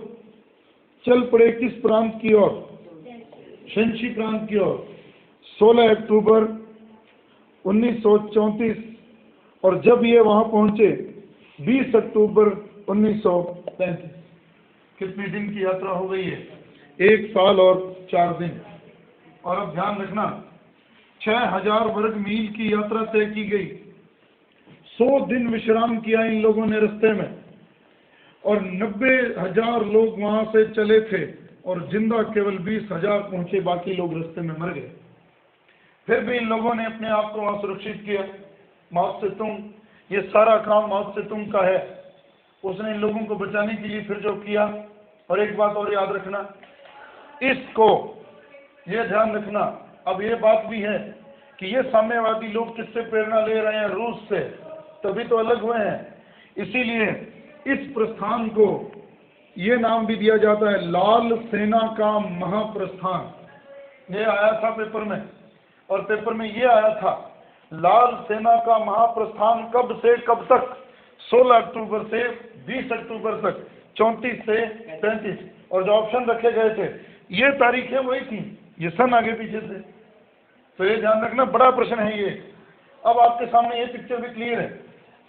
चल पड़े किस प्रांत की ओर, शेंसी प्रांत की ओर। 16 अक्टूबर 1934, और जब ये वहां पहुंचे 20 अक्टूबर 1935। कितने दिन की यात्रा हो गई है, 1 साल और 4 दिन। और अब ध्यान रखना, 6000 वर्ग मील की यात्रा तय की गई, 100 दिन विश्राम किया इन लोगों ने रास्ते में, और 90,000 लोग वहां से चले थे, और जिंदा केवल 20,000 पहुंचे, बाकी लोग रास्ते में मर गए। फिर भी इन लोगों ने अपने आप को वहां सुरक्षित किया। माओ त्से-तुंग, ये सारा काम माओ त्से-तुंग का है, उसने इन लोगों को बचाने के लिए फिर जो किया। और एक बात और याद रखना, इसको ये ध्यान रखना, अब ये बात भी है कि ये साम्यवादी लोग किससे प्रेरणा ले रहे हैं, रूस से, तभी तो अलग हुए हैं। इसीलिए इस प्रस्थान को ये नाम भी दिया जाता है, लाल सेना का महाप्रस्थान। ये आया था पेपर में, और पेपर में ये आया था, लाल सेना का महाप्रस्थान कब से कब तक, 16 अक्टूबर से 20 अक्टूबर तक, 34 से 35। और जो ऑप्शन रखे गए थे, ये तारीखें वही थी, ये सन आगे पीछे थे। तो ये ध्यान रखना, बड़ा प्रश्न है ये। अब आपके सामने ये पिक्चर भी क्लियर है,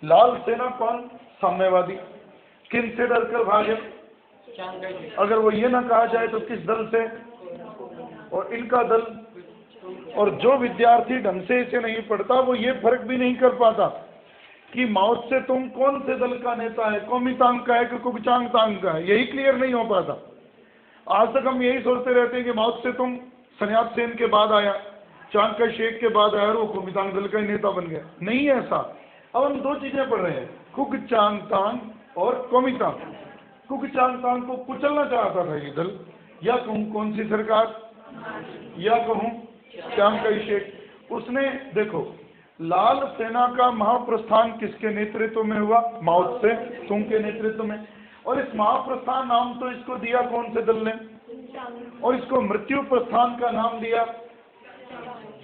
लाल सेना कौन, साम्यवादी, किन से डरकर भागे, अगर वो ये ना कहा जाए तो किस दल से, और इनका दल। और जो विद्यार्थी ढंग से इसे नहीं पढ़ता, वो ये फर्क भी नहीं कर पाता कि माओ त्से-तुंग कौन से दल का नेता है, कुओमितांग का है कि कुंगचांग का है, यही क्लियर नहीं हो पाता। आज तक हम यही सोचते रहते हैं कि माओ त्से-तुंग सन्यात सेन के बाद आया, चियांग काई शेक के बाद आया, और वो कुओमितांग दल का ही नेता बन गया। नहीं है ऐसा। अब हम 2 चीजें पढ़ रहे हैं, कुंगचांग और कुओमितांग। कुंगचांग को कुचलना चाहता था ये दल, या कहूँ कौन सी सरकार, या कहूँ चियांग काई शेक। उसने देखो, लाल सेना का महाप्रस्थान किसके नेतृत्व में हुआ? माओ से तुंग के नेतृत्व में। और इस महाप्रस्थान नाम तो इसको दिया कौन से दल ने? और इसको मृत्यु प्रस्थान का नाम दिया,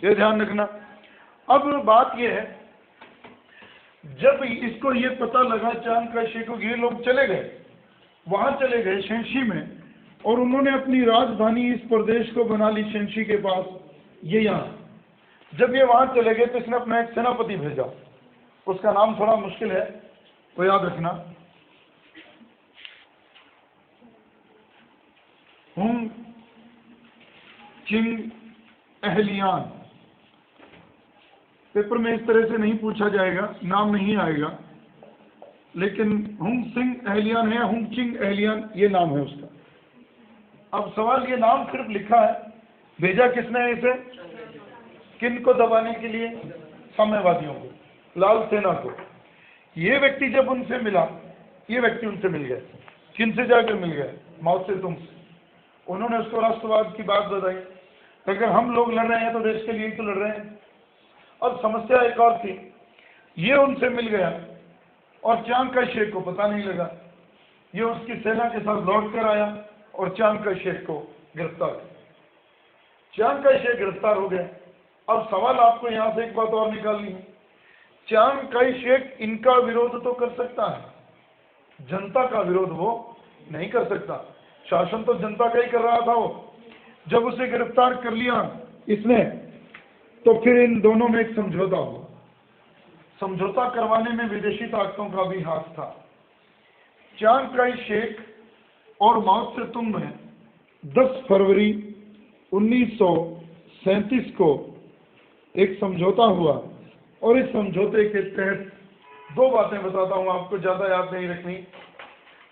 ये ध्यान रखना। अब बात यह है, जब इसको ये पता लगा चांग काई शेक को, ये लोग चले गए, वहां चले गए शेंशी में, और उन्होंने अपनी राजधानी इस प्रदेश को बना ली शेंशी के पास, ये यहाँ। जब ये वहां चले गए तो इसने अपना एक सेनापति भेजा, उसका नाम थोड़ा मुश्किल है तो याद रखना, हुंग चिंग एहलियान। पेपर में इस तरह से नहीं पूछा जाएगा, नाम नहीं आएगा, लेकिन हुंग सिंह एहलियान है, हुंग चिंग एहलियान ये नाम है उसका। अब सवाल, ये नाम सिर्फ लिखा है, भेजा किसने है इसे? किन को दबाने के लिए? साम्यवादियों को, लाल सेना को। ये व्यक्ति जब उनसे मिला, ये व्यक्ति उनसे मिल गए, किन से जाकर मिल गए? माओ से तुंग से। उन्होंने उसको राष्ट्रवाद की बात बताई, अगर हम लोग लड़ रहे हैं तो देश के लिए तो लड़ रहे हैं। अब समस्या एक और थी, ये उनसे मिल गया और चांग काई शेक को पता नहीं लगा, ये उसकी सेना के साथ लौट कर आया और चांग काई शेक को गिरफ्तार किया। चांग काई शेक गिरफ्तार हो गए। अब सवाल आपको यहां से एक बात और निकालनी है, चांग काई शेक इनका विरोध तो कर सकता है, जनता का विरोध वो नहीं कर सकता। शासन तो जनता का ही कर रहा था वो। जब उसे गिरफ्तार कर लिया इसने, तो फिर इन दोनों में एक समझौता हुआ। समझौता करवाने में विदेशी ताकतों का भी हाथ था। चांग काई शेक और माओ से तुंग में 10 फरवरी 1937 को एक समझौता हुआ, और इस समझौते के तहत दो बातें बताता हूं आपको, ज्यादा याद नहीं रखनी।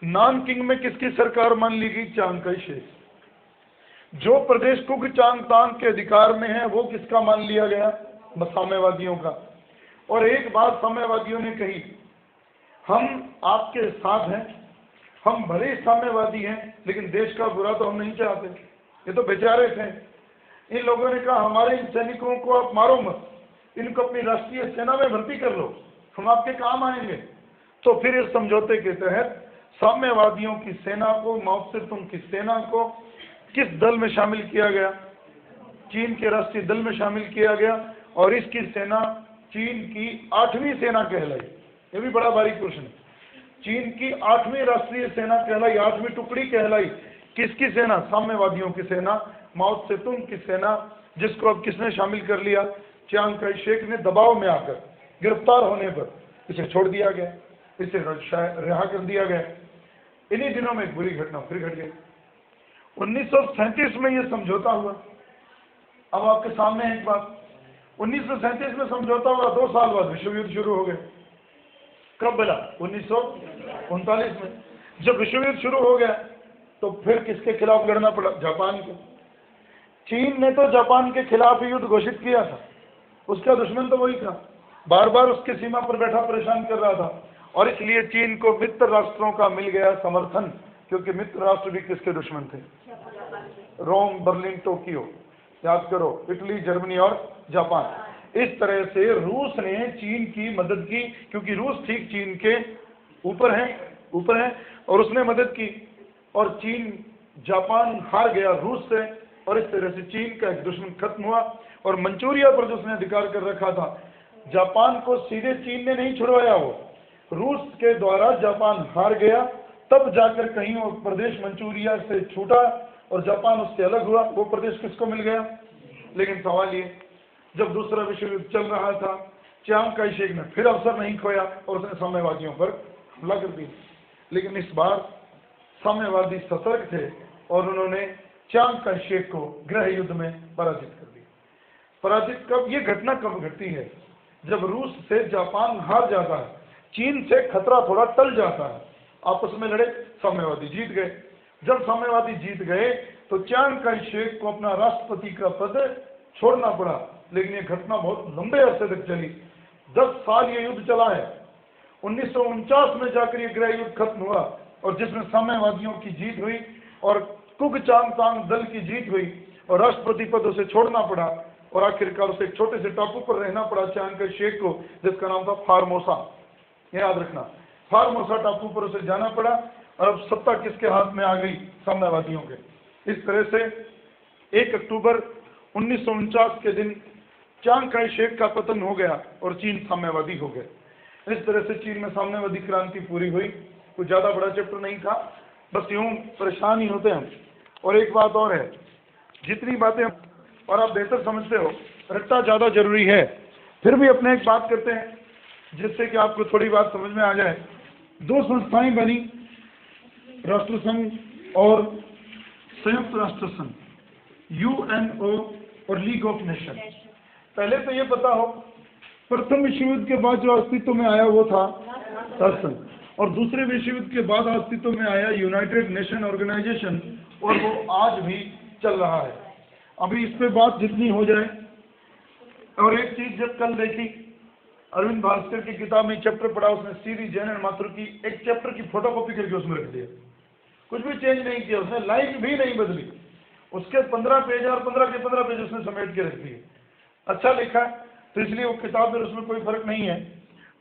नानकिंग में किसकी सरकार मान ली गई? चांग काई शेक। जो प्रदेश कुक चांग तांग के अधिकार में है वो किसका मान लिया गया? साम्यवादियों का। और एक बात साम्यवादियों ने कही, हम आपके साथ हैं, हम भले ही साम्यवादी हैं लेकिन देश का बुरा तो हम नहीं चाहते। ये तो बेचारे थे। इन लोगों ने कहा हमारे इन सैनिकों को आप मारो मत, इनको अपनी राष्ट्रीय सेना में भर्ती कर लो, हम आपके काम आएंगे। तो फिर इस समझौते के तहत साम्यवादियों की सेना को, माओ से तुंग की सेना को किस दल में शामिल किया गया? चीन के राष्ट्रीय दल में शामिल किया गया, और इसकी सेना चीन की 8वीं सेना कहलाई। ये भी बड़ा बारीक क्वेश्चन है। चीन की 8वीं राष्ट्रीय सेना कहलाई, 8वीं टुकड़ी कहलाई। किसकी सेना? साम्यवादियों की सेना, माओ से तुंग की सेना, जिसको अब किसने शामिल कर लिया? चांग काई शेक ने दबाव में आकर, गिरफ्तार होने पर इसे छोड़ दिया गया, इसे रिहा कर दिया गया। इन्हीं दिनों में एक बुरी घटना फिर घट गई। 1937 में यह समझौता हुआ। अब आपके सामने एक बात, 1937 में समझौता हुआ, 2 साल बाद विश्व युद्ध शुरू हो गए। कब बना? 1939 में। जब विश्व युद्ध शुरू हो गया तो फिर किसके खिलाफ लड़ना पड़ा? जापान को। चीन ने तो जापान के खिलाफ ही युद्ध घोषित किया था, उसका दुश्मन तो वही था, बार बार उसके सीमा पर बैठा परेशान कर रहा था। और इसलिए चीन को मित्र राष्ट्रों का मिल गया समर्थन, क्योंकि मित्र राष्ट्र भी किसके दुश्मन थे? रोम, बर्लिन, टोक्यो, याद करो, इटली, जर्मनी और जापान। इस तरह से रूस ने चीन की मदद की, क्योंकि रूस ठीक चीन के ऊपर है, और उसने मदद की। और चीन, जापान हार गया रूस से, और इस तरह से चीन का एक दुश्मन खत्म हुआ। और मंचूरिया पर जो उसने अधिकार कर रखा था, जापान को सीधे चीन ने नहीं छुड़वाया, वो रूस के द्वारा जापान हार गया, तब जाकर कहीं वो प्रदेश मंचूरिया से छूटा और जापान उससे अलग हुआ। वो प्रदेश किसको मिल गया? लेकिन सवाल ये, जब दूसरा विश्व युद्ध चल रहा था, चांग काई शेक ने फिर अवसर नहीं खोया और उसने साम्यवादियों पर हमला कर दिया। लेकिन इस बार साम्यवादी सतर्क थे और उन्होंने चांग काई शेक को गृह युद्ध में पराजित कर दिया। पराजित कब? ये घटना कब घटती है? जब रूस से जापान हार जाता है, चीन से खतरा थोड़ा टल जाता है, आपस में लड़े, साम्यवादी जीत गए। जब साम्यवादी जीत गए तो चांग काई शेक को अपना राष्ट्रपति का पद छोड़ना पड़ा। लेकिन ये घटना बहुत लंबे अरसे तक चली, 10 साल ये युद्ध चला है। 1949 में जाकर ये गृह युद्ध खत्म हुआ, और जिसमें साम्यवादियों की जीत हुई और कुक चांग तांग दल की जीत हुई, और राष्ट्रपति पद उसे छोड़ना पड़ा। और आखिरकार उसे एक छोटे से टापू पर रहना पड़ा चियांकाई शेख को, जिसका नाम था फार्मोसा। याद रखना, फार्मोसा टापू पर उसे जाना पड़ा, और अब सत्ता किसके हाथ में आ गई? साम्यवादियों के। इस तरह से 1 अक्टूबर 1949 के दिन चियांकाई शेख का पतन हो गया और चीन साम्यवादी हो गया। इस तरह से चीन में साम्यवादी क्रांति पूरी हुई। कुछ ज्यादा बड़ा चैप्टर नहीं था, बस यूं परेशान ही होते हम। और एक बात और है, जितनी बातें और आप बेहतर समझते हो, रट्टा ज्यादा जरूरी है। फिर भी अपने एक बात करते हैं जिससे कि आपको थोड़ी बात समझ में आ जाए। 2 संस्थाएं बनी, राष्ट्रसंघ और संयुक्त राष्ट्र संघ, यूएनओ और लीग ऑफ नेशन। पहले तो ये पता हो, प्रथम विश्व युद्ध के बाद जो अस्तित्व में आया वो था राष्ट्रसंघ, और दूसरे विश्व युद्ध के बाद अस्तित्व में आया यूनाइटेड नेशन ऑर्गेनाइजेशन, और वो आज भी चल रहा है। अभी इस पे बात जितनी हो जाए। और एक चीज जब कल देखी, अरविंद भास्कर की किताब में चैप्टर पढ़ा, उसने सीरी जैन एंड माथुर की एक चैप्टर की फोटोकॉपी करके उसमें रख दिया, कुछ भी चेंज नहीं किया उसने, लाइन भी नहीं बदली। उसके 15 पेज और 15 के 15 पेज उसने समेट के रख दिए। अच्छा लिखा है तो इसलिए वो किताब में उसमें कोई फर्क नहीं है।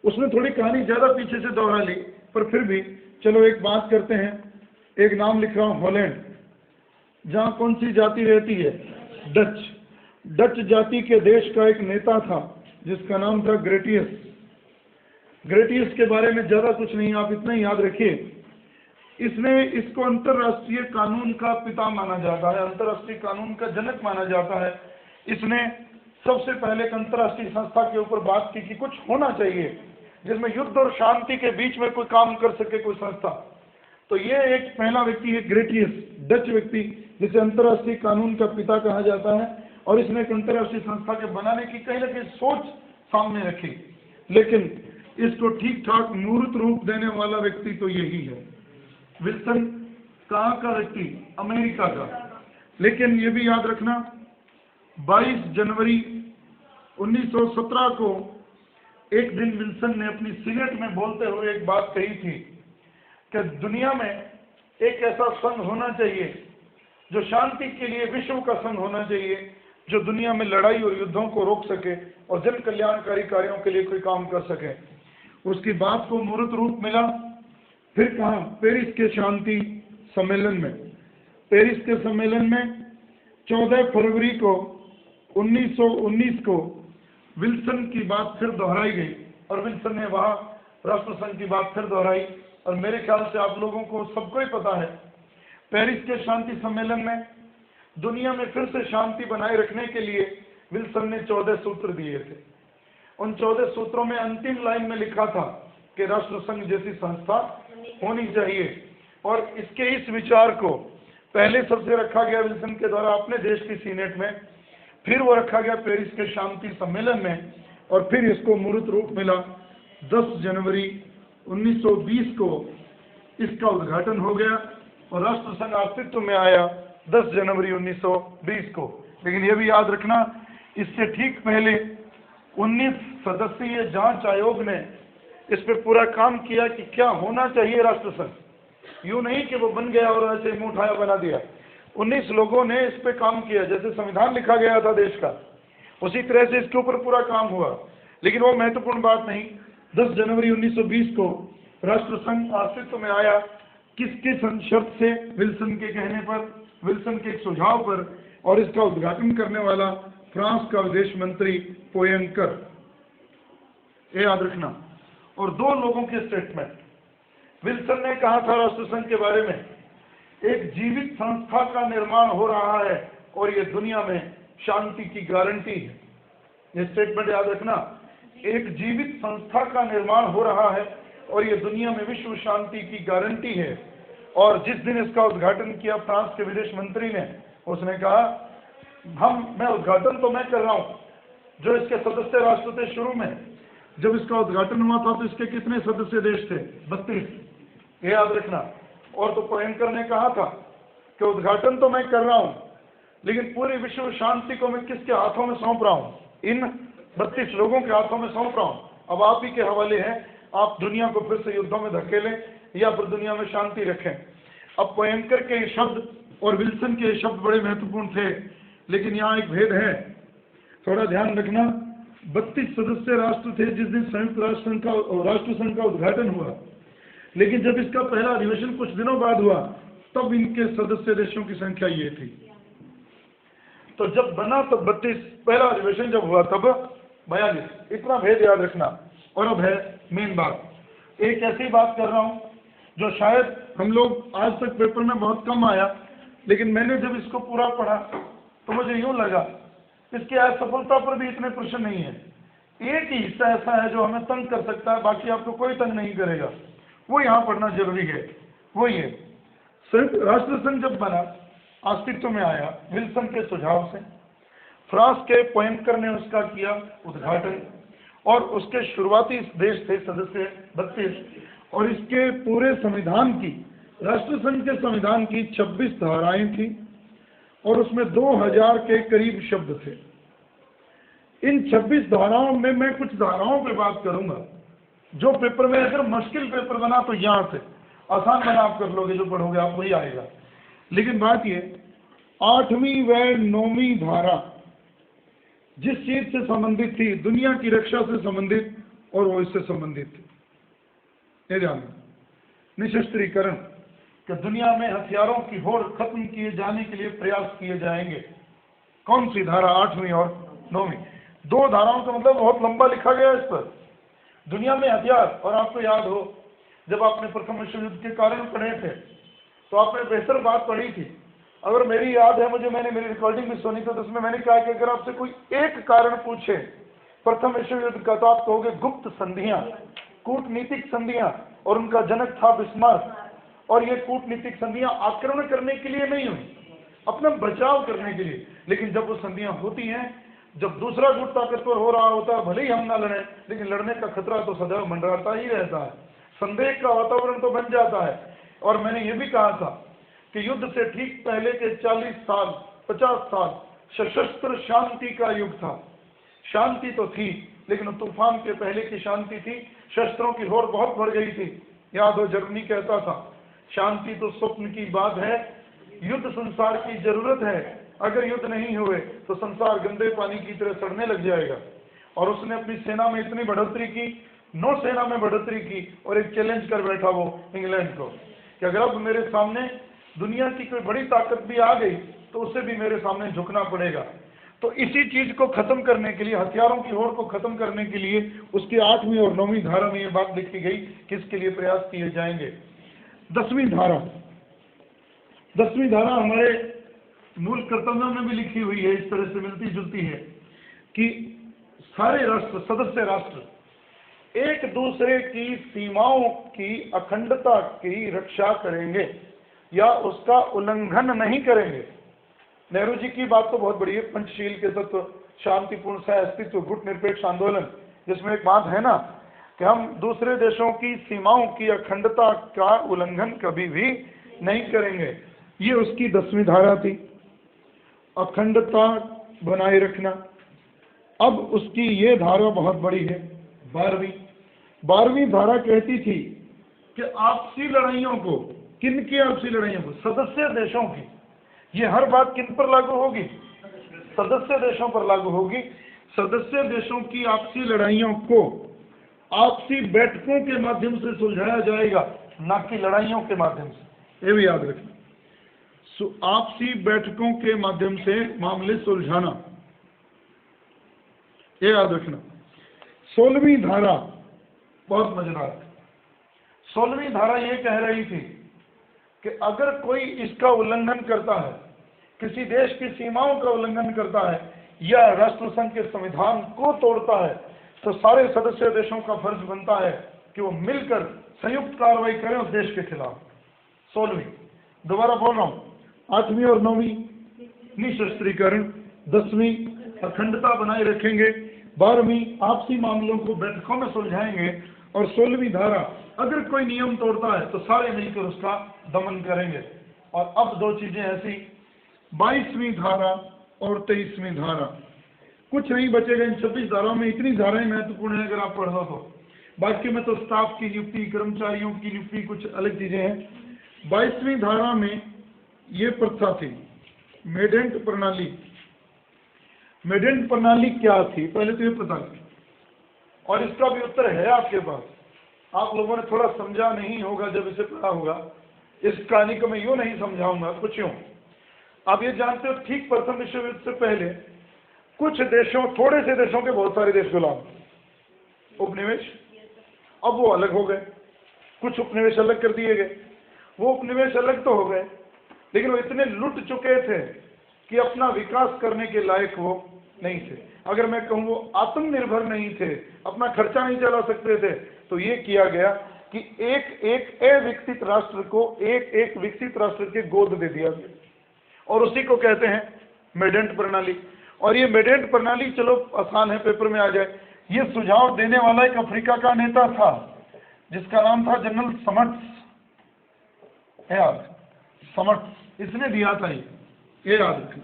उसने थोड़ी कहानी ज्यादा पीछे से दोहरा ली, पर फिर भी चलो एक बात करते हैं। एक नाम लिख रहा हूँ, हॉलैंड, जहाँ कौन सी जाति रहती है? डच। डच जाति के देश का एक नेता था जिसका नाम था ग्रेटियस। ग्रेटियस के बारे में ज्यादा कुछ नहीं, आप इतना ही याद रखिए, इसको अंतर्राष्ट्रीय कानून का पिता माना जाता है, अंतर्राष्ट्रीय कानून का जनक माना जाता है। इसने सबसे पहले एक अंतर्राष्ट्रीय संस्था के ऊपर बात की कि कुछ होना चाहिए जिसमें युद्ध और शांति के बीच में कोई काम कर सके, कोई संस्था। तो ये एक पहला व्यक्ति है ग्रेटियस, डच व्यक्ति, जिसे अंतर्राष्ट्रीय कानून का पिता कहा जाता है। और इसने एक अंतर्राष्ट्रीय संस्था के बनाने की कहीं ना कहीं सोच सामने रखी, लेकिन इसको ठीक ठाक मूर्त रूप देने वाला व्यक्ति तो यही है, विल्सन। कहाँ का व्यक्ति? अमेरिका का। लेकिन ये भी याद रखना, 22 जनवरी 1917 को एक दिन विल्सन ने अपनी सीनेट में बोलते हुए एक बात कही थी कि दुनिया में एक ऐसा संघ होना चाहिए जो शांति के लिए, विश्व का संघ होना चाहिए जो दुनिया में लड़ाई और युद्धों को रोक सके और जन कल्याणकारी कार्यों के लिए कोई काम कर सके। उसकी बात को मूर्त रूप मिला। फिर कहा? पेरिस के शांति सम्मेलन में। पेरिस के सम्मेलन में 14 फरवरी को 1919 को विल्सन की बात फिर दोहराई गई, और विल्सन ने वहां राष्ट्रसंघ की बात फिर दोहराई। और मेरे ख्याल से आप लोगों को सबको ही पता है, पेरिस के शांति सम्मेलन में दुनिया में फिर से शांति बनाए रखने के लिए विल्सन ने 14 सूत्र दिए थे। उन 14 सूत्रों में अंतिम लाइन में लिखा था कि राष्ट्रसंघ जैसी संस्था होनी चाहिए। और इसके इस विचार को पहले सबसे रखा गया विल्सन के द्वारा अपने देश की सीनेट में, फिर वो रखा गया पेरिस के शांति सम्मेलन में, और फिर इसको मूर्त रूप मिला 10 जनवरी 1920 को इसका उद्घाटन हो गया और राष्ट्रसंघ अस्तित्व में आया 10 जनवरी 1920 को। लेकिन यह भी याद रखना, इससे ठीक पहले 19 सदस्यीय जांच आयोग ने इस पर पूरा काम किया कि क्या होना चाहिए राष्ट्रसंघ। यूं नहीं कि वो बन गया और ऐसे मुंह उठाया बना दिया। 19 लोगों ने इस पे काम किया, जैसे संविधान लिखा गया था देश का, उसी तरह से इसके ऊपर पूरा काम हुआ। लेकिन वो महत्वपूर्ण बात नहीं। 10 जनवरी 1920 को राष्ट्रसंघ अस्तित्व में आया। किसके शर्त से? विल्सन के कहने पर, विल्सन के एक सुझाव पर, और इसका उद्घाटन करने वाला फ्रांस का विदेश मंत्री पोयंकर, ये याद रखना। और 2 लोगों के स्टेटमेंट। विल्सन ने कहा था राष्ट्रसंघ के बारे में, एक जीवित संस्था का निर्माण हो रहा है और ये दुनिया में शांति की गारंटी है। ये स्टेटमेंट याद रखना, एक जीवित संस्था का निर्माण हो रहा है और ये दुनिया में विश्व शांति की गारंटी है। और जिस दिन इसका उद्घाटन किया फ्रांस के विदेश मंत्री ने, उसने कहा मैं उद्घाटन तो मैं कर रहा हूं, जो इसके सदस्य राष्ट्र थे शुरू में, जब इसका उद्घाटन हुआ था तो इसके कितने सदस्य देश थे? 32। ये याद रखना। और तो पोयंकर ने कहा था कि उद्घाटन तो मैं कर रहा हूं, लेकिन पूरी विश्व शांति को मैं किसके हाथों में सौंप रहा हूं? इन 32 लोगों के हाथों में सौंप रहा हूं। अब आप ही के हवाले है, आप दुनिया को फिर से युद्धों में धकेलें या फिर दुनिया में शांति रखें। अब पोयंकर के शब्द और विल्सन के शब्द बड़े महत्वपूर्ण थे, लेकिन यहाँ एक भेद है। थोड़ा ध्यान रखना, 32 सदस्य राष्ट्र थे जिस दिन संयुक्त राष्ट्र संघ का उद्घाटन हुआ, लेकिन जब इसका पहला अधिवेशन कुछ दिनों बाद हुआ तब इनके सदस्य देशों की संख्या ये थी। तो जब बना तब 32, पहला अधिवेशन जब हुआ तब 42। इतना भेद याद रखना। और अब है मेन बात, एक ऐसी बात कर रहा हूं जो शायद हम लोग आज तक पेपर में बहुत कम आया, लेकिन मैंने जब इसको पूरा पढ़ा तो मुझे यूं लगा इसकी असफलता पर भी इतने प्रश्न नहीं है। एक ही हिस्सा ऐसा है जो हमें तंग कर सकता है, बाकी आपको कोई तंग नहीं करेगा, वो यहाँ पढ़ना जरूरी है। वो ये, संयुक्त राष्ट्र संघ जब बना, अस्तित्व में आया विल्सन के सुझाव से, फ्रांस के पोएंकर ने उसका किया उद्घाटन, और उसके शुरुआती देश थे सदस्य 32, और इसके पूरे संविधान की, राष्ट्रसंघ के संविधान की 26 धाराएं थी और उसमें 2000 के करीब शब्द थे। इन 26 धाराओं में मैं कुछ धाराओं पे बात करूंगा जो पेपर में, अगर मुश्किल पेपर बना तो यहां से, आसान बना आप कर लोगे, जो पढ़ोगे आप वही आएगा। लेकिन बात ये, 8वीं व 9वीं धारा जिस चीज से संबंधित थी, दुनिया की रक्षा से संबंधित, और वो इससे संबंधित थी। ये जानना, निशस्त्रीकरण, कि दुनिया में हथियारों की होड़ खत्म किए जाने के लिए प्रयास किए जाएंगे। कौन सी धारा? 8वीं और 9वीं। 2 धाराओं का मतलब बहुत लंबा लिखा गया इस पर। दुनिया में हथियार, और आपको याद हो जब आपने प्रथम विश्व युद्ध के कारण पढ़े थे तो आपने बेहतर बात पढ़ी थी। अगर मेरी याद है, मुझे, मैंने मेरी रिकॉर्डिंग भी सुनी थी, तो उसमें मैंने कहा कि अगर आपसे कोई एक कारण पूछे प्रथम विश्व युद्ध का तो आप कहोगे गुप्त संधियां, कूटनीतिक संधियां, और उनका जनक था बिस्मार्क। और ये कूटनीतिक संधियां आक्रमण करने के लिए नहीं हुई, अपना बचाव करने के लिए। लेकिन जब वो संधियां होती हैं, जब दूसरा गुट ताकतवर हो रहा होता है, भले ही हम ना लड़े, लेकिन लड़ने का खतरा तो सदैव मंडराता ही रहता है, संदेह का वातावरण तो बन जाता है। और मैंने ये भी कहा था कि युद्ध से ठीक पहले के 40 साल 50 साल सशस्त्र शांति का युग था। शांति तो थी, लेकिन तूफान के पहले की शांति थी, शस्त्रों की होड़ बहुत बढ़ गई थी। याद हो, जर्मनी कहता था शांति तो स्वप्न की बात है, युद्ध संसार की जरूरत है, अगर युद्ध नहीं हुए तो संसार गंदे पानी की तरह सड़ने लग जाएगा। और उसने अपनी सेना में इतनी बढ़ोतरी की, नौसेना में बढ़ोतरी की, और एक चैलेंज कर बैठा वो इंग्लैंड को कि अगर अब मेरे सामने दुनिया की कोई बड़ी ताकत भी आ गई तो उसे भी मेरे सामने झुकना पड़ेगा। तो इसी चीज को खत्म करने के लिए, हथियारों की होड़ को खत्म करने के लिए उसकी 8वीं और 9वीं धारा में ये बात लिखी गई किसके लिए प्रयास किए जाएंगे। 10वीं धारा, 10वीं धारा हमारे मूल कर्तव्यों में भी लिखी हुई है, इस तरह से मिलती जुलती है कि सारे राष्ट्र, सदस्य राष्ट्र एक दूसरे की सीमाओं की अखंडता की रक्षा करेंगे या उसका उल्लंघन नहीं करेंगे। नेहरू जी की बात तो बहुत बड़ी है, पंचशील के तत्व, शांतिपूर्ण सह अस्तित्व, गुट निरपेक्ष आंदोलन, जिसमें एक बात है ना कि हम दूसरे देशों की सीमाओं की अखंडता का उल्लंघन कभी भी नहीं करेंगे। ये उसकी 10वीं धारा थी, अखंडता बनाए रखना। अब उसकी ये धारा बहुत बड़ी है, 12वीं धारा कहती थी कि आपसी लड़ाइयों को, किन की आपसी लड़ाइयों को? सदस्य देशों की। ये हर बात किन पर लागू होगी? सदस्य देशों पर लागू होगी। सदस्य देशों की आपसी लड़ाइयों को आपसी बैठकों के माध्यम से सुलझाया जाएगा, ना कि लड़ाइयों के माध्यम से। ये भी याद रखना, आपसी बैठकों के माध्यम से मामले सुलझाना, ये याद रखना। 16वीं धारा बहुत मजेदार। 16वीं धारा ये कह रही थी कि अगर कोई इसका उल्लंघन करता है, किसी देश की सीमाओं का उल्लंघन करता है या राष्ट्रसंघ के संविधान को तोड़ता है, तो सारे सदस्य देशों का फर्ज बनता है कि वो मिलकर संयुक्त कार्रवाई करें उस देश के खिलाफ। 16वीं, दोबारा बोल रहा हूं, 8वीं और 9वीं निशस्त्रीकरण, 10वीं अखंडता बनाए रखेंगे, 12वीं आपसी मामलों को बैठकों में सुलझाएंगे, और 16वीं धारा अगर कोई नियम तोड़ता है तो सारे मिलकर उसका दमन करेंगे। और अब 2 चीजें ऐसी, 22वीं धारा और 23वीं धारा, कुछ नहीं बचेगा इन 26 धाराओं में। इतनी धाराएं महत्वपूर्ण है अगर आप पढ़ लो तो। बाकी में तो स्टाफ की नियुक्ति, कर्मचारियों की नियुक्ति, कुछ अलग चीजें हैं। 22वीं धारा में ये प्रथा थी, मेडेंट प्रणाली। मेडेंट प्रणाली क्या थी, पहले तो ये पता करें, और इसका भी उत्तर है आपके पास। आप लोगों ने थोड़ा समझा नहीं होगा जब इसे पढ़ा होगा। इस कहानी को मैं यूं नहीं समझाऊंगा, कुछ यूं। आप ये जानते हो, ठीक प्रथम विश्व युद्ध से पहले कुछ देशों, थोड़े से देशों के बहुत सारे देश गुलाम उपनिवेश, अब वो अलग हो गए। कुछ उपनिवेश अलग कर दिए गए। वो उपनिवेश अलग तो हो गए, लेकिन वो इतने लुट चुके थे कि अपना विकास करने के लायक वो नहीं थे। अगर मैं कहूँ वो आत्मनिर्भर नहीं थे, अपना खर्चा नहीं चला सकते थे, तो ये किया गया कि एक एक अविकसित राष्ट्र को एक एक विकसित राष्ट्र के गोद दे दिया गया, और उसी को कहते हैं मेडेंट प्रणाली। और ये मेडेंट प्रणाली, चलो आसान है, पेपर में आ जाए। ये सुझाव देने वाला एक अफ्रीका का नेता था जिसका नाम था जनरल समट्स, याद समट्स, इसने दिया था ये याद रखना।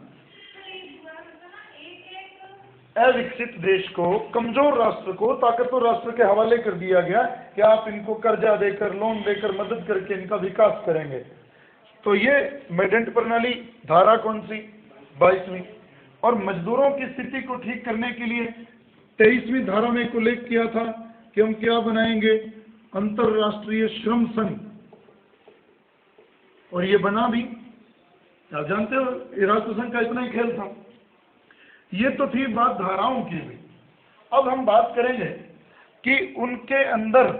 अविकसित देश को, कमजोर राष्ट्र को ताकतवर राष्ट्र के हवाले कर दिया गया कि आप इनको कर्जा देकर, लोन देकर, मदद करके इनका विकास करेंगे। तो ये मेडेंट प्रणाली, धारा कौन सी, 22वीं। और मजदूरों की स्थिति को ठीक करने के लिए 23वीं धारा में एक उल्लेख किया था कि हम क्या बनाएंगे, अंतरराष्ट्रीय श्रम संघ। और ये बना भी, आप जानते हो ये राष्ट्रसंघ का इतना ही खेल था। ये तो थी बात धाराओं की भी। अब हम बात करेंगे कि उनके अंदर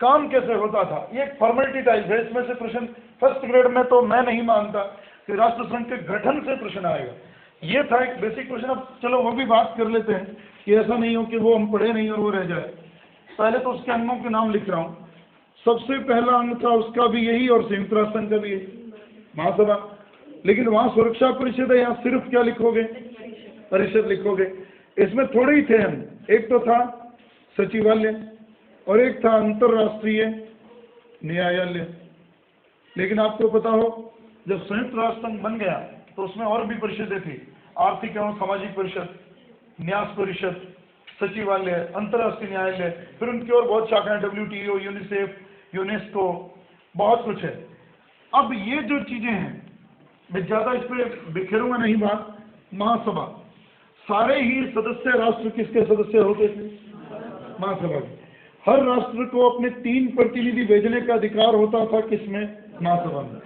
काम कैसे होता था। ये एक फॉर्मेलिटी टाइप है, इसमें से प्रश्न फर्स्ट ग्रेड में तो मैं नहीं मानता कि राष्ट्रसंघ के गठन से प्रश्न आएगा। ये था एक बेसिक क्वेश्चन। अब चलो वो भी बात कर लेते हैं कि ऐसा नहीं हो कि वो हम पढ़े नहीं और वो रह जाए। पहले तो उसके अंगों के नाम लिख रहा हूँ। सबसे पहला अंग था उसका भी यही, और संयुक्त राष्ट्र संघ का भी यही, महासभा। लेकिन वहाँ सुरक्षा परिषद है, यहाँ सिर्फ क्या लिखोगे, परिषद लिखोगे। इसमें थोड़े ही थे हम, एक तो था सचिवालय और एक था अंतरराष्ट्रीय न्यायालय। लेकिन आपको पता हो, जब संयुक्त राष्ट्र संघ बन गया तो उसमें और भी परिषदें थी, आर्थिक एवं सामाजिक परिषद, न्यास परिषद, सचिवालय, अंतरराष्ट्रीय न्यायालय, फिर उनकी और बहुत शाखाएं, WTO, यूनिसेफ, यूनेस्को, बहुत कुछ है। अब ये जो चीजें हैं, मैं ज्यादा इस पर बिखेरूंगा नहीं बात। महासभा, सारे ही सदस्य राष्ट्र किसके सदस्य होते थे, महासभा के। हर राष्ट्र को अपने 3 प्रतिनिधि भेजने का अधिकार होता था, किसमें, महासभा में।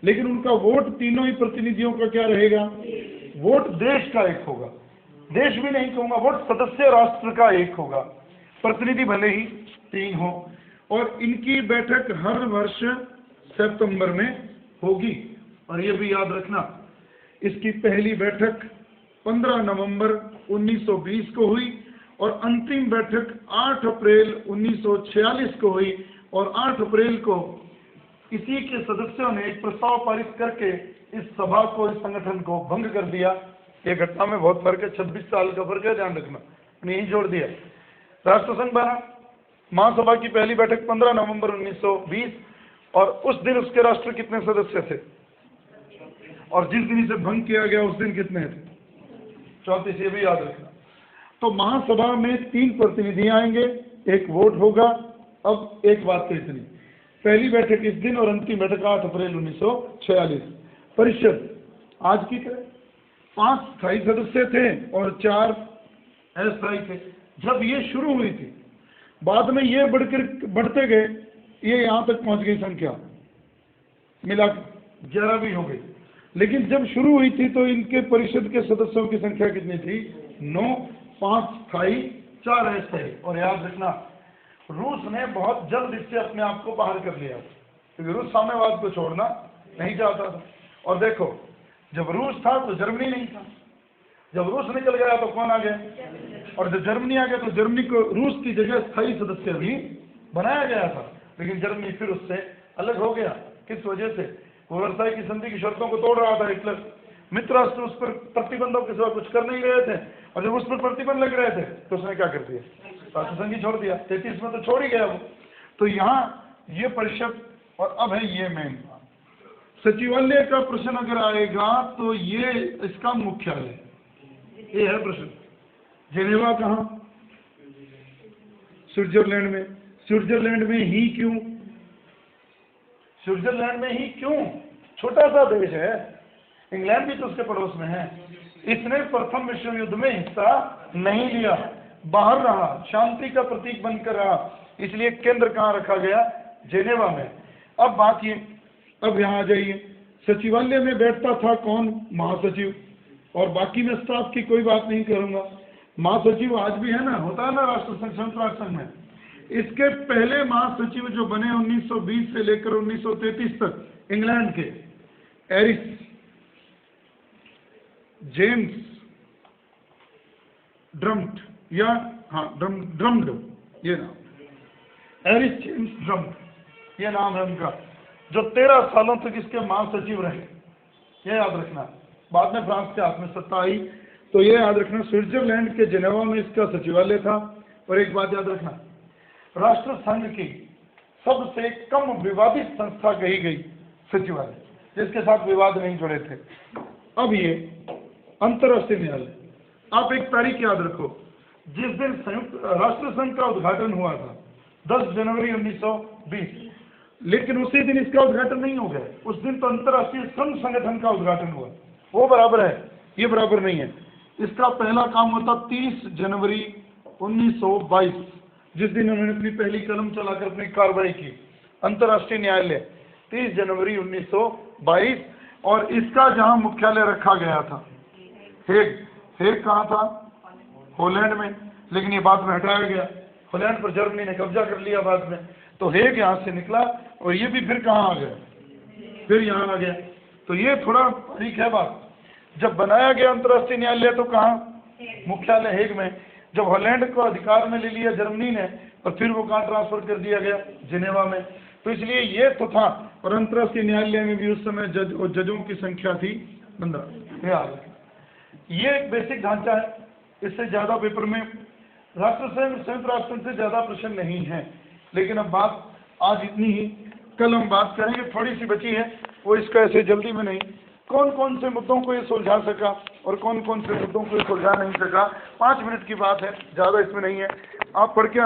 लेकिन उनका वोट, तीनों ही प्रतिनिधियों का क्या रहेगा, वोट देश का एक होगा। देश भी नहीं कहूंगा, वोट सदस्य राष्ट्र का एक होगा, प्रतिनिधि भले ही 3 हो। और इनकी बैठक हर वर्ष सितंबर में होगी। और ये भी याद रखना, इसकी पहली बैठक 15 नवंबर 1920 को हुई और अंतिम बैठक 8 अप्रैल 1946 को हुई। और 8 अप्रैल को इसी के सदस्यों ने एक प्रस्ताव पारित करके इस सभा को, इस संगठन को भंग कर दिया। ये घटना में बहुत फर्क है, 26 साल का फर्क है, ध्यान रखना, नहीं जोड़ दिया। राष्ट्रसंघ बना, महासभा की पहली बैठक 15 नवंबर 1920, और उस दिन उसके राष्ट्र कितने सदस्य थे, और जिस दिन इसे भंग किया गया उस दिन कितने थे, 34। ये भी याद रखना। तो महासभा में 3 प्रतिनिधि आएंगे, एक वोट होगा। अब एक बात तो इतनी, पहली बैठक इस दिन और अंतिम बैठक 8 अप्रैल 1946। परिषद आज की तरह 5 स्थायी सदस्य थे और 4 अस्थायी थे जब ये शुरू हुई थी। बाद में ये बढ़ते गए, ये यहाँ तक पहुँच गई संख्या, मिला 11 भी हो गई। लेकिन जब शुरू हुई थी तो इनके परिषद के सदस्यों की संख्या कितनी थी, 9, 5 स्थायी, 4 अस्थायी। और याद रखना, रूस ने बहुत जल्द इससे अपने आप को बाहर कर लिया, क्योंकि रूस साम्यवाद को छोड़ना नहीं चाहता था। और देखो, जब रूस था तो जर्मनी नहीं था, जब रूस निकल गया तो कौन आ गया, और जब जर्मनी आ गया तो जर्मनी को रूस की जगह स्थायी सदस्य भी बनाया गया था। लेकिन जर्मनी फिर उससे अलग हो गया। किस वजह से, वो वर्साई की संधि की शर्तों को तोड़ रहा था हिटलर। मित्र राष्ट्र उस पर प्रतिबंधों के सिवा कुछ कर नहीं रहे थे, और जब उस पर प्रतिबंध लग रहे थे तो उसने क्या कर दिया, राष्ट्रसंघ ही छोड़ दिया। 33 में तो छोड़ ही गया वो। तो यहाँ ये परिषद, और अब है ये मेन सचिवालय का प्रश्न अगर आएगा तो ये इसका मुख्यालय, ये है प्रश्न। जेनेवा कहाँ, स्विट्जरलैंड में। स्विट्जरलैंड में ही क्यों, स्विट्जरलैंड में ही क्यों, छोटा सा देश है, इंग्लैंड भी तो उसके पड़ोस में है। इसने प्रथम विश्व युद्ध में हिस्सा नहीं लिया, बाहर रहा, शांति का प्रतीक बनकर रहा, इसलिए केंद्र कहाँ रखा गया? जेनेवा में। अब बात ये, अब यहाँ आ जाइए, सचिवालय में बैठता था कौन? महासचिव। और बाकी मैं स्टाफ की कोई बात नहीं करूंगा, महासचिव आज भी है ना, होता है ना राष्ट्रसंघ, संयुक्त राष्ट्र संघ में। इसके पहले महासचिव जो बने 1920 से लेकर 1933 तक इंग्लैंड के, एरिस जेम्स ड्रम्ट, या हाँ ड्रम्ड, ये नाम, एरिस जेम्स ड्रम्ड, ये नाम है उनका, जो 13 सालों तक इसके महासचिव रहे। ये याद रखना, बाद में फ्रांस के हाथ में सत्ता आई, तो ये याद रखना स्विट्जरलैंड के जेनेवा में इसका सचिवालय था। और एक बात याद रखना, राष्ट्र संघ की सबसे कम विवादित संस्था कही गई सचिवालय, जिसके साथ विवाद नहीं जुड़े थे। अब ये अंतर्राष्ट्रीय न्यायालय, आप एक तारीख याद रखो, जिस दिन संयुक्त राष्ट्र संघ का उद्घाटन हुआ था 10 जनवरी 1920, लेकिन उसी दिन इसका उद्घाटन नहीं हो गया, उस दिन तो अंतर्राष्ट्रीय श्रम संगठन का उद्घाटन हुआ, वो बराबर है, ये बराबर नहीं है। इसका पहला काम होता 30 जनवरी 1922, जिस दिन उन्होंने अपनी पहली कलम चलाकर अपनी कार्रवाई की, अंतर्राष्ट्रीय न्यायालय 30 जनवरी 1922। और इसका जहां मुख्यालय रखा गया था हेग, हेग कहाँ था? हॉलैंड में, लेकिन ये बाद में हटाया गया, हॉलैंड पर जर्मनी ने कब्जा कर लिया बाद में, तो हेग यहाँ से निकला और ये भी फिर कहाँ आ गया? फिर यहाँ आ गया। तो ये थोड़ा ठीक है बात, जब बनाया गया अंतर्राष्ट्रीय न्यायालय तो कहाँ? मुख्यालय हेग में। जब हॉलैंड को अधिकार में ले लिया जर्मनी ने, और फिर वो कहाँ ट्रांसफर कर दिया गया? जिनेवा में। तो इसलिए ये तो था, और अंतर्राष्ट्रीय न्यायालय में भी उस समय जज और जजों की संख्या थी 15। ये एक बेसिक ढांचा है, इससे ज्यादा पेपर में राष्ट्रसंघ संयुक्त राष्ट्र से ज्यादा प्रश्न नहीं है। लेकिन अब बात आज इतनी ही, कल हम बात करेंगे, थोड़ी सी बची है, वो इसका ऐसे जल्दी में नहीं, कौन कौन से मुद्दों को ये सुलझा सका और कौन कौन से मुद्दों को ये सुलझा नहीं सका। 5 मिनट की बात है, ज़्यादा इसमें नहीं है, आप पढ़ के